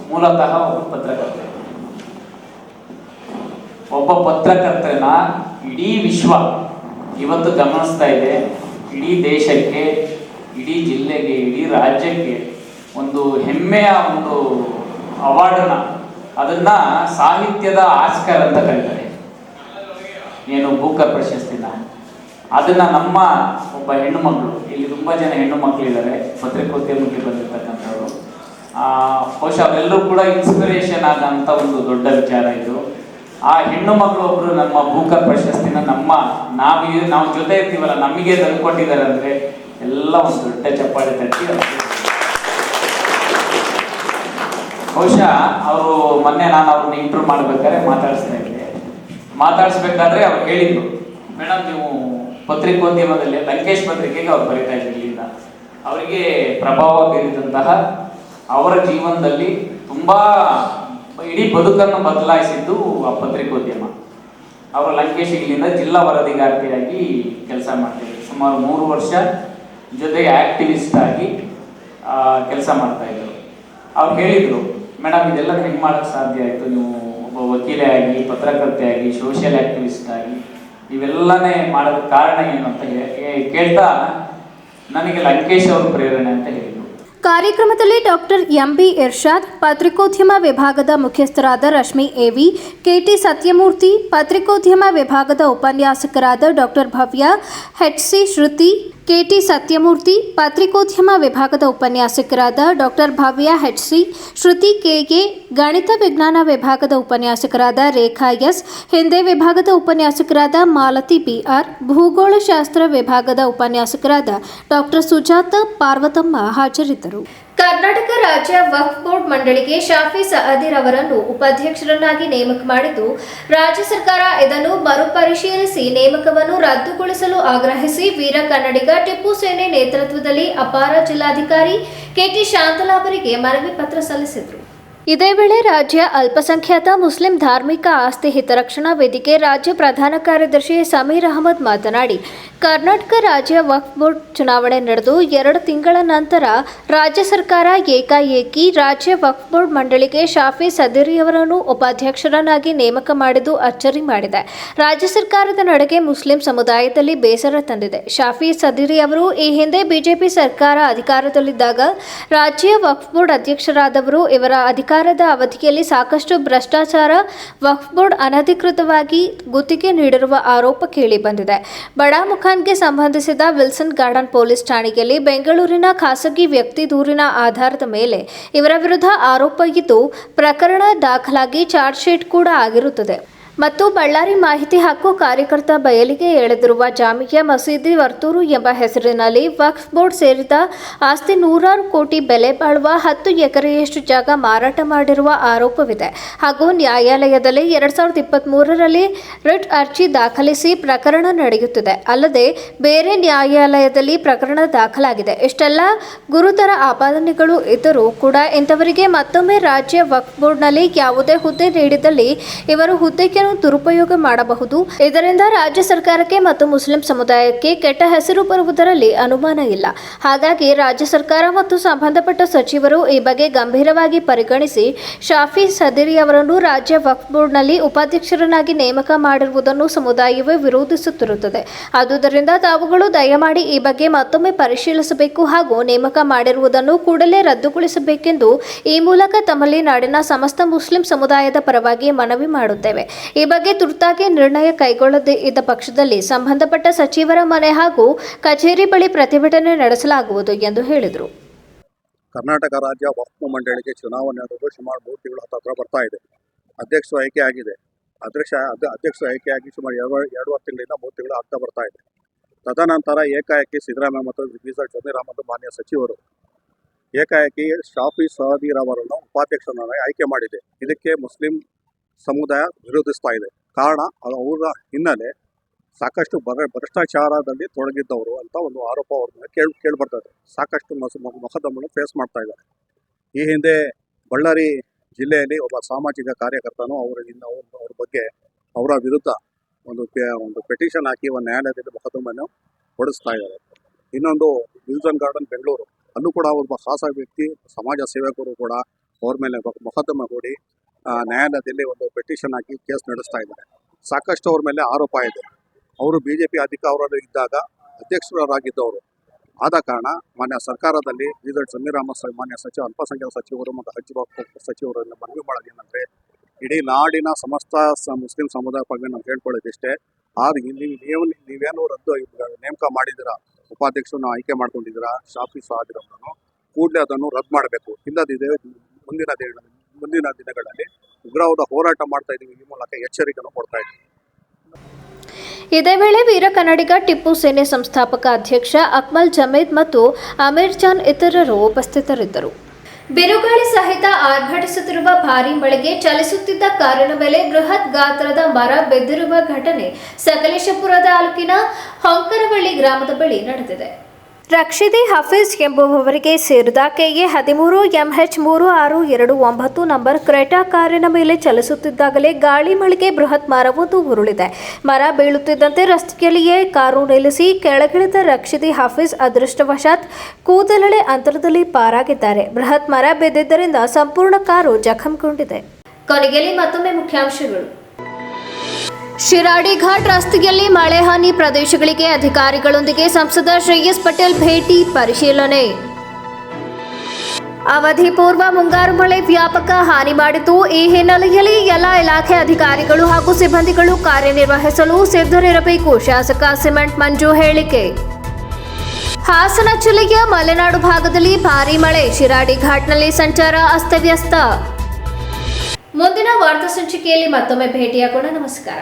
ಮೂಲತಃ ಒಬ್ಬ ಪತ್ರಕರ್ತೆ. ಒಬ್ಬ ಪತ್ರಕರ್ತನ ಇಡೀ ವಿಶ್ವ ಇವತ್ತು ಗಮನಿಸ್ತಾ ಇದೆ. ಇಡೀ ದೇಶಕ್ಕೆ, ಇಡೀ ಜಿಲ್ಲೆಗೆ, ಇಡೀ ರಾಜ್ಯಕ್ಕೆ ಒಂದು ಹೆಮ್ಮೆಯ ಒಂದು ಅವಾರ್ಡನ್ನ ಅದನ್ನ ಸಾಹಿತ್ಯದ ಆಸ್ಕರ್ ಅಂತ ಕರೀತಾರೆ, ಏನು ಬೂಕರ್ ಪ್ರಶಸ್ತಿನ. ಅದನ್ನ ನಮ್ಮ ಒಬ್ಬ ಹೆಣ್ಣು ಮಕ್ಕಳು, ಇಲ್ಲಿ ತುಂಬಾ ಜನ ಹೆಣ್ಣು ಮಕ್ಕಳಿದ್ದಾರೆ ಪತ್ರಿಕೋದ್ಯಮಕ್ಕೆ ಬಂದಿರ್ತಕ್ಕಂಥವ್ರು, ಬಹುಶಃ ಅವರೆಲ್ಲರೂ ಕೂಡ ಇನ್ಸ್ಪಿರೇಷನ್ ಆದಂತ ಒಂದು ದೊಡ್ಡ ವಿಚಾರ ಇದು. ಆ ಹೆಣ್ಣು ಮಕ್ಕಳು ಒಬ್ರು ನಮ್ಮ ಬೂಕರ್ ಪ್ರಶಸ್ತಿನ ನಾವು ಜೊತೆ ಇರ್ತೀವಲ್ಲ ನಮಗೆ ತಂದುಕೊಟ್ಟಿದ್ದಾರೆ ಅಂದ್ರೆ ಎಲ್ಲ ಒಂದು ದೊಡ್ಡ ಚಪ್ಪಾಳೆ ತಟ್ಟಿ. ಬಹುಶಃ ಅವರು ಮೊನ್ನೆ ನಾನು ಅವ್ರನ್ನ ಇಂಟರ್ವ್ಯೂ ಮಾಡ್ಬೇಕಾದ್ರೆ ಮಾತಾಡಿಸ್ಬೇಕಾದ್ರೆ ಅವ್ರು ಹೇಳಿದ್ರು, ಮೇಡಮ್ ನೀವು ಪತ್ರಿಕೋದ್ಯಮದಲ್ಲಿ ಲಂಕೇಶ್ ಪತ್ರಿಕೆಗೆ ಅವ್ರು ಬರೀತಾ ಇದ್ರು ಇಲ್ಲಿಂದ. ಅವರಿಗೆ ಪ್ರಭಾವ ಬೀರಿದಂತಹ ಅವರ ಜೀವನದಲ್ಲಿ ತುಂಬಾ ಇಡೀ ಬದುಕನ್ನು ಬದಲಾಯಿಸಿದ್ದು ಆ ಪತ್ರಿಕೋದ್ಯಮ. ಅವರು ಲಂಕೇಶ್ ಇಲ್ಲಿಂದ ಜಿಲ್ಲಾ ವರದಿಗಾರ್ತಿಯಾಗಿ ಕೆಲಸ ಮಾಡ್ತಿದ್ರು, ಸುಮಾರು 3 ವರ್ಷ ಜೊತೆಗೆ ಆಕ್ಟಿವಿಸ್ಟ್ ಆಗಿ ಕೆಲಸ ಮಾಡ್ತಾ ಇದ್ರು. ಅವ್ರು ಹೇಳಿದ್ರು, ಮೇಡಮ್ ಇದೆಲ್ಲ ಹೆಂಗೆ ಮಾಡೋಕ್ಕೆ ಸಾಧ್ಯ ಆಯಿತು, ನೀವು ಒಬ್ಬ ವಕೀಲೆ ಆಗಿ, ಪತ್ರಕರ್ತೆ ಆಗಿ, ಸೋಷಿಯಲ್ ಆಕ್ಟಿವಿಸ್ಟ್ ಆಗಿ ಇವೆಲ್ಲನೇ ಮಾಡೋದಕ್ಕೆ ಕಾರಣ ಏನು ಅಂತ ಕೇಳ್ತಾ ನನಗೆ ಲಂಕೇಶ್ ಅವರು ಪ್ರೇರಣೆ ಅಂತ ಹೇಳಿದ್ರು. ಕಾರ್ಯಕ್ರಮದಲ್ಲಿ ಡಾಕ್ಟರ್ ಎಂಬಿ ಇರ್ಷಾದ್, ಪತ್ರಿಕೋದ್ಯಮ ವಿಭಾಗದ ಮುಖ್ಯಸ್ಥರಾದ ರಶ್ಮಿ ಎವಿ, ಕೆಟಿ ಸತ್ಯಮೂರ್ತಿ, ಪತ್ರಿಕೋದ್ಯಮ ವಿಭಾಗದ ಉಪನ್ಯಾಸಕರಾದ ಡಾಕ್ಟರ್ ಭವ್ಯ, ಹೆಚ್ಸಿ ಶ್ರುತಿ, ಕೆಟಿ ಸತ್ಯಮೂರ್ತಿ, ಪತ್ರಿಕೋದ್ಯಮ ವಿಭಾಗದ ಉಪನ್ಯಾಸಕರಾದ ಡಾಕ್ಟರ್ ಭವ್ಯ ಹೆಚ್ಸಿ, ಶ್ರುತಿ ಕೆಗೆ, ಗಣಿತ ವಿಜ್ಞಾನ ವಿಭಾಗದ ಉಪನ್ಯಾಸಕರಾದ ರೇಖಾ ಎಸ್, ಹಿಂದಿ ವಿಭಾಗದ ಉಪನ್ಯಾಸಕರಾದ ಮಾಲತಿ ಬಿಆರ್, ಭೂಗೋಳಶಾಸ್ತ್ರ ವಿಭಾಗದ ಉಪನ್ಯಾಸಕರಾದ ಡಾಕ್ಟರ್ ಸುಜಾತ ಪಾರ್ವತಮ್ಮ ಹಾಜರಿದ್ದರು. ಕರ್ನಾಟಕ ರಾಜ್ಯ ವಕ್ಫ್ ಬೋರ್ಡ್ ಮಂಡಳಿಗೆ ಶಾಫಿ ಸಅದಿರ್ ಅವರನ್ನು ಉಪಾಧ್ಯಕ್ಷರನ್ನಾಗಿ ನೇಮಕ ಮಾಡಿದ್ದು, ರಾಜ್ಯ ಸರ್ಕಾರ ಇದನ್ನು ಮರುಪರಿಶೀಲಿಸಿ ನೇಮಕವನ್ನು ರದ್ದುಗೊಳಿಸಲು ಆಗ್ರಹಿಸಿ ವೀರ ಕನ್ನಡಿಗ ಟಿಪ್ಪು ಸೇನೆ ನೇತೃತ್ವದಲ್ಲಿ ಅಪಾರ ಜಿಲ್ಲಾಧಿಕಾರಿ ಕೆಟಿ ಶಾಂತಲಾ ಅವರಿಗೆ ಮನವಿ ಪತ್ರ ಸಲ್ಲಿಸಿದರು. ಇದೇ ವೇಳೆ ರಾಜ್ಯ ಅಲ್ಪಸಂಖ್ಯಾತ ಮುಸ್ಲಿಂ ಧಾರ್ಮಿಕ ಆಸ್ತಿ ಹಿತರಕ್ಷಣಾ ವೇದಿಕೆ ರಾಜ್ಯ ಪ್ರಧಾನ ಕಾರ್ಯದರ್ಶಿ ಸಮೀರ್ ಅಹಮದ್ ಮಾತನಾಡಿ, ಕರ್ನಾಟಕ ರಾಜ್ಯ ವಕ್ಫ್ ಬೋರ್ಡ್ ಚುನಾವಣೆ ನಡೆದು 2 ತಿಂಗಳ ನಂತರ ರಾಜ್ಯ ಸರ್ಕಾರ ಏಕಾಏಕಿ ರಾಜ್ಯ ವಕ್ಫ್ ಬೋರ್ಡ್ ಮಂಡಳಿಗೆ ಶಾಫಿ ಸದರಿಯವರನ್ನು ಉಪಾಧ್ಯಕ್ಷರನ್ನಾಗಿ ನೇಮಕ ಮಾಡಿದ್ದು ಅಚ್ಚರಿ ಮಾಡಿದೆ. ರಾಜ್ಯ ಸರ್ಕಾರದ ನಡೆಗೆ ಮುಸ್ಲಿಂ ಸಮುದಾಯದಲ್ಲಿ ಬೇಸರ ತಂದಿದೆ. ಶಾಫಿ ಸದರಿ ಅವರು ಈ ಹಿಂದೆ ಬಿಜೆಪಿ ಸರ್ಕಾರ ಅಧಿಕಾರದಲ್ಲಿದ್ದಾಗ ರಾಜ್ಯ ವಕ್ಫ್ ಬೋರ್ಡ್ ಅಧ್ಯಕ್ಷರಾದವರು. ಇವರ ಅಧಿಕಾರದ ಅವಧಿಯಲ್ಲಿ ಸಾಕಷ್ಟು ಭ್ರಷ್ಟಾಚಾರ, ವಕ್ಫ್ ಬೋರ್ಡ್ ಅನಧಿಕೃತವಾಗಿ ಗುತ್ತಿಗೆ ನೀಡಿರುವ ಆರೋಪ ಕೇಳಿ ಬಂದಿದೆ. ಬಡಾ ಮುಖಾನ್ಗೆ ಸಂಬಂಧಿಸಿದ ವಿಲ್ಸನ್ ಗಾರ್ಡನ್ ಪೊಲೀಸ್ ಠಾಣೆಯಲ್ಲಿ ಬೆಂಗಳೂರಿನ ಖಾಸಗಿ ವ್ಯಕ್ತಿ ದೂರಿನ ಆಧಾರದ ಮೇಲೆ ಇವರ ವಿರುದ್ಧ ಆರೋಪ ಇದ್ದು, ಪ್ರಕರಣ ದಾಖಲಾಗಿ ಚಾರ್ಜ್ ಶೀಟ್ ಕೂಡ ಆಗಿರುತ್ತದೆ. ಮತ್ತು ಬಳ್ಳಾರಿ ಮಾಹಿತಿ ಹಕ್ಕು ಕಾರ್ಯಕರ್ತ ಬಯಲಿಗೆ ಎಳೆದಿರುವ ಜಾಮಿಯಾ ಮಸೀದಿ ವರ್ತೂರು ಎಂಬ ಹೆಸರಿನಲ್ಲಿ ವಕ್ಫ್ ಬೋರ್ಡ್ ಸೇರಿದ ಆಸ್ತಿ 100 ಕೋಟಿ ಬೆಲೆ ಬಾಳುವ 10 ಎಕರೆಯಷ್ಟು ಜಾಗ ಮಾರಾಟ ಮಾಡಿರುವ ಆರೋಪವಿದೆ. ಹಾಗೂ ನ್ಯಾಯಾಲಯದಲ್ಲಿ 2023ರಲ್ಲಿ ರಿಟ್ ಅರ್ಜಿ ದಾಖಲಿಸಿ ಪ್ರಕರಣ ನಡೆಯುತ್ತಿದೆ. ಅಲ್ಲದೆ ಬೇರೆ ನ್ಯಾಯಾಲಯದಲ್ಲಿ ಪ್ರಕರಣ ದಾಖಲಾಗಿದೆ. ಇಷ್ಟೆಲ್ಲ ಗುರುತರ ಆಪಾದನೆಗಳು ಇದ್ದರೂ ಕೂಡ ಇಂಥವರಿಗೆ ಮತ್ತೊಮ್ಮೆ ರಾಜ್ಯ ವಕ್ಫ್ ಬೋರ್ಡ್ನಲ್ಲಿ ಯಾವುದೇ ಹುದ್ದೆ ನೀಡಿದಲ್ಲಿ ಇವರು ಹುದ್ದೆಗೆ ದುರುಪಯೋಗ ಮಾಡಬಹುದು. ಇದರಿಂದ ರಾಜ್ಯ ಸರ್ಕಾರಕ್ಕೆ ಮತ್ತು ಮುಸ್ಲಿಂ ಸಮುದಾಯಕ್ಕೆ ಕೆಟ್ಟ ಹೆಸರು ಬರುವುದರಲ್ಲಿ ಅನುಮಾನ ಇಲ್ಲ. ಹಾಗಾಗಿ ರಾಜ್ಯ ಸರ್ಕಾರ ಮತ್ತು ಸಂಬಂಧಪಟ್ಟ ಸಚಿವರು ಈ ಬಗ್ಗೆ ಗಂಭೀರವಾಗಿ ಪರಿಗಣಿಸಿ ಶಾಫಿ ಸದರಿ ಅವರನ್ನು ರಾಜ್ಯ ವಕ್ಫ್ ಬೋರ್ಡ್ನಲ್ಲಿ ಉಪಾಧ್ಯಕ್ಷರನ್ನಾಗಿ ನೇಮಕ ಮಾಡಿರುವುದನ್ನು ಸಮುದಾಯವೇ ವಿರೋಧಿಸುತ್ತಿರುತ್ತದೆ. ಆದುದರಿಂದ ತಾವುಗಳು ದಯಮಾಡಿ ಈ ಬಗ್ಗೆ ಮತ್ತೊಮ್ಮೆ ಪರಿಶೀಲಿಸಬೇಕು ಹಾಗೂ ನೇಮಕ ಮಾಡಿರುವುದನ್ನು ಕೂಡಲೇ ರದ್ದುಗೊಳಿಸಬೇಕೆಂದು ಈ ಮೂಲಕ ತಮ್ಮಲ್ಲಿ ನಾಡಿನ ಸಮಸ್ತ ಮುಸ್ಲಿಂ ಸಮುದಾಯದ ಪರವಾಗಿ ಮನವಿ ಮಾಡುತ್ತೇವೆ. ಈ ಬಗ್ಗೆ ತುರ್ತಾಗಿ ನಿರ್ಣಯ ಕೈಗೊಳ್ಳದೇ ಇದ್ದ ಪಕ್ಷದಲ್ಲಿ ಸಂಬಂಧಪಟ್ಟ ಸಚಿವರ ಮನೆ ಹಾಗೂ ಕಚೇರಿ ಬಳಿ ಪ್ರತಿಭಟನೆ ನಡೆಸಲಾಗುವುದು ಎಂದು ಹೇಳಿದರು. ಕರ್ನಾಟಕ ರಾಜ್ಯ ವಕ್ಫ್ ಮಂಡಳಿಗೆ ಚುನಾವಣೆ ನಡೆದು ಸುಮಾರು 3 ತಿಂಗಳು ಹತ್ತಿರ ಬರ್ತಾ ಇದೆ. ಅಧ್ಯಕ್ಷರು ಆಯ್ಕೆ ಆಗಿದೆ. ಅಧ್ಯಕ್ಷರು ಆಯ್ಕೆಯಾಗಿ ಸುಮಾರು 2 ತಿಂಗಳಿಂದ 3 ತಿಂಗಳು ಆಗ್ತಾ ಬರ್ತಾ ಇದೆ. ತದನಂತರ ಏಕಾಏಕಿ ಸಿದ್ದರಾಮಯ್ಯ ಮತ್ತು ಸಮೀರ್ ಅಹಮದ್ ಮಾನ್ಯ ಸಚಿವರು ಏಕಾಏಕಿ ಶಾಫಿ ಸದೀರ್ ಅವರನ್ನು ಉಪಾಧ್ಯಕ್ಷರನ್ನಾಗಿ ಆಯ್ಕೆ ಮಾಡಿದೆ. ಇದಕ್ಕೆ ಮುಸ್ಲಿಂ ಸಮುದಾಯ ವಿರೋಧಿಸ್ತಾ ಇದೆ. ಕಾರಣ ಅವರ ಹಿನ್ನೆಲೆ ಸಾಕಷ್ಟು ಭ್ರಷ್ಟಾಚಾರದಲ್ಲಿ ತೊಡಗಿದ್ದವರು ಅಂತ ಒಂದು ಆರೋಪ ಅವ್ರ ಮೇಲೆ ಕೇಳಿ ಬರ್ತದೆ. ಸಾಕಷ್ಟು ಮೊಕದ್ದಮೆಯನ್ನು ಫೇಸ್ ಮಾಡ್ತಾ ಇದ್ದಾರೆ. ಈ ಹಿಂದೆ ಬಳ್ಳಾರಿ ಜಿಲ್ಲೆಯಲ್ಲಿ ಒಬ್ಬ ಸಾಮಾಜಿಕ ಕಾರ್ಯಕರ್ತನು ಅವ್ರ ಬಗ್ಗೆ ಅವರ ವಿರುದ್ಧ ಒಂದು ಪೆಟಿಷನ್ ಹಾಕಿ ಒಂದು ನ್ಯಾಯಾಲಯದಲ್ಲಿ ಮೊಕದ್ದಮೆಯನ್ನು ಹೊಡಿಸ್ತಾ ಇದ್ದಾರೆ. ಇನ್ನೊಂದು ವಿಲ್ಸನ್ ಗಾರ್ಡನ್ ಬೆಂಗಳೂರು, ಅಲ್ಲೂ ಕೂಡ ಒಬ್ಬ ಖಾಸಾ ವ್ಯಕ್ತಿ ಸಮಾಜ ಸೇವಕರು ಕೂಡ ಅವ್ರ ಮೇಲೆ ಮೊಕದ್ದಮೆ ಹೂಡಿ ನ್ಯಾಯಾಲಯದಲ್ಲಿ ಒಂದು ಪೆಟಿಷನ್ ಹಾಕಿ ಕೇಸ್ ನಡೆಸ್ತಾ ಇದ್ದಾರೆ. ಸಾಕಷ್ಟು ಅವ್ರ ಮೇಲೆ ಆರೋಪ ಇದೆ. ಅವರು ಬಿಜೆಪಿ ಅಧಿಕಾರದಲ್ಲಿ ಇದ್ದಾಗ ಅಧ್ಯಕ್ಷರಾಗಿದ್ದವರು ಆದ ಕಾರಣ ಮಾನ್ಯ ಸರ್ಕಾರದಲ್ಲಿ ರಿಸಲ್ಟ್ ಮಾನ್ಯ ಅಲ್ಪಸಂಖ್ಯಾತ ಸಚಿವರು ಮತ್ತು ಹಜ್ ಸಚಿವರನ್ನು ಮನವಿ ಮಾಡೋದೇನೆಂದರೆ ಇಡೀ ನಾಡಿನ ಸಮಸ್ತ ಮುಸ್ಲಿಂ ಸಮುದಾಯ ಬಗ್ಗೆ ನಾವು ಹೇಳ್ಕೊಳ್ಳೋದಿಷ್ಟೇ. ನೀವೇನು ರದ್ದು ನೇಮಕ ಮಾಡಿದ್ದೀರಾ, ಉಪಾಧ್ಯಕ್ಷರನ್ನು ಆಯ್ಕೆ ಮಾಡ್ಕೊಂಡಿದ್ದೀರಾ, ಶಾಫೀಸ್ ಆಗಿರೋದನ್ನು ಕೂಡಲೇ ಅದನ್ನು ರದ್ದು ಮಾಡಬೇಕು. ಇಲ್ಲದಿದೆ ಮುಂದಿನ ದಿನಗಳಲ್ಲಿ ಉಗ್ರವಾದ ಹೋರಾಟ ಮಾಡ್ತಾ ಇದ್ದೀವಿ. ಈ ಮೂಲಕ ಎಚ್ಚರಿಕೆಯನ್ನು ಕೊಡ್ತಾ ಇದ್ದೀವಿ. ಇದೇ ವೇಳೆ ವೀರ ಕನ್ನಡಿಗ ಟಿಪ್ಪು ಸೇನೆ ಸಂಸ್ಥಾಪಕ ಅಧ್ಯಕ್ಷ ಅಕ್ಮಲ್ ಜಮೀದ್ ಮತ್ತು ಅಮೀರ್ ಜಾನ್ ಇತರರು ಉಪಸ್ಥಿತರಿದ್ದರು. ಬಿರುಗಾಳಿ ಸಹಿತ ಆರ್ಭಟಿಸುತ್ತಿರುವ ಭಾರೀ ಮಳೆಗೆ ಚಲಿಸುತ್ತಿದ್ದ ಕಾರಿನ ಮೇಲೆ ಬೃಹತ್ ಗಾತ್ರದ ಮರ ಬಿದ್ದಿರುವ ಘಟನೆ ಸಕಲೇಶಪುರ ತಾಲೂಕಿನ ಹೊಂಕರವಳ್ಳಿ ಗ್ರಾಮದ ಬಳಿ ನಡೆದಿದೆ. ರಕ್ಷಿದಿ ಹಫೀಜ್ ಎಂಬುವವರಿಗೆ ಸೇರಿದ ಕೆಎ 13 MH 3629 ನಂಬರ್ ಕ್ರೆಟಾ ಕಾರಿನ ಮೇಲೆ ಚಲಿಸುತ್ತಿದ್ದಾಗಲೇ ಗಾಳಿ ಮಳೆಗೆ ಬೃಹತ್ ಮರವೊಂದು ಉರುಳಿದೆ. ಮರ ಬೀಳುತ್ತಿದ್ದಂತೆ ರಸ್ತೆಯಲ್ಲಿಯೇ ಕಾರು ನಿಲ್ಲಿಸಿ ಕೆಳಗಿಳಿದ ರಕ್ಷಿದಿ ಹಫೀಜ್ ಅದೃಷ್ಟವಶಾತ್ ಕೂದಲೆಳೆ ಅಂತರದಲ್ಲಿ ಪಾರಾಗಿದ್ದಾರೆ. ಬೃಹತ್ ಮರ ಬಿದ್ದಿದ್ದರಿಂದ ಸಂಪೂರ್ಣ ಕಾರು ಜಖಂಗೊಂಡಿದೆ. ಕೊನೆಯಲ್ಲಿ ಮತ್ತೊಮ್ಮೆ ಮುಖ್ಯಾಂಶಗಳು. ಶಿರಾಡಿ ಘಾಟ್ ರಸ್ತೆಯಲ್ಲಿ ಮಳೆ ಹಾನಿ ಪ್ರದೇಶಗಳಿಗೆ ಅಧಿಕಾರಿಗಳೊಂದಿಗೆ ಸಂಸದ ಶ್ರೇಯಸ್ ಪಟೇಲ್ ಭೇಟಿ ಪರಿಶೀಲನೆ. ಅವಧಿ ಪೂರ್ವ ಮುಂಗಾರು ಮಳೆ ವ್ಯಾಪಕ ಹಾನಿ ಮಾಡಿದ್ದು, ಈ ಹಿನ್ನೆಲೆಯಲ್ಲಿ ಎಲ್ಲ ಇಲಾಖೆ ಅಧಿಕಾರಿಗಳು ಹಾಗೂ ಸಿಬ್ಬಂದಿಗಳು ಕಾರ್ಯನಿರ್ವಹಿಸಲು ಸಿದ್ಧರಿರಬೇಕು. ಶಾಸಕ ಸಿಮೆಂಟ್ ಮಂಜು ಹೇಳಿಕೆ. ಹಾಸನ ಜಿಲ್ಲೆಯ ಮಲೆನಾಡು ಭಾಗದಲ್ಲಿ ಭಾರೀ ಮಳೆ, ಶಿರಾಡಿ ಘಾಟ್ನಲ್ಲಿ ಸಂಚಾರ ಅಸ್ತವ್ಯಸ್ತ. ಮುಂದಿನ ವಾರ್ತಾ ಸಂಚಿಕೆಯಲ್ಲಿ ಮತ್ತೊಮ್ಮೆ ಭೇಟಿಯಾಗೋಣ. ನಮಸ್ಕಾರ.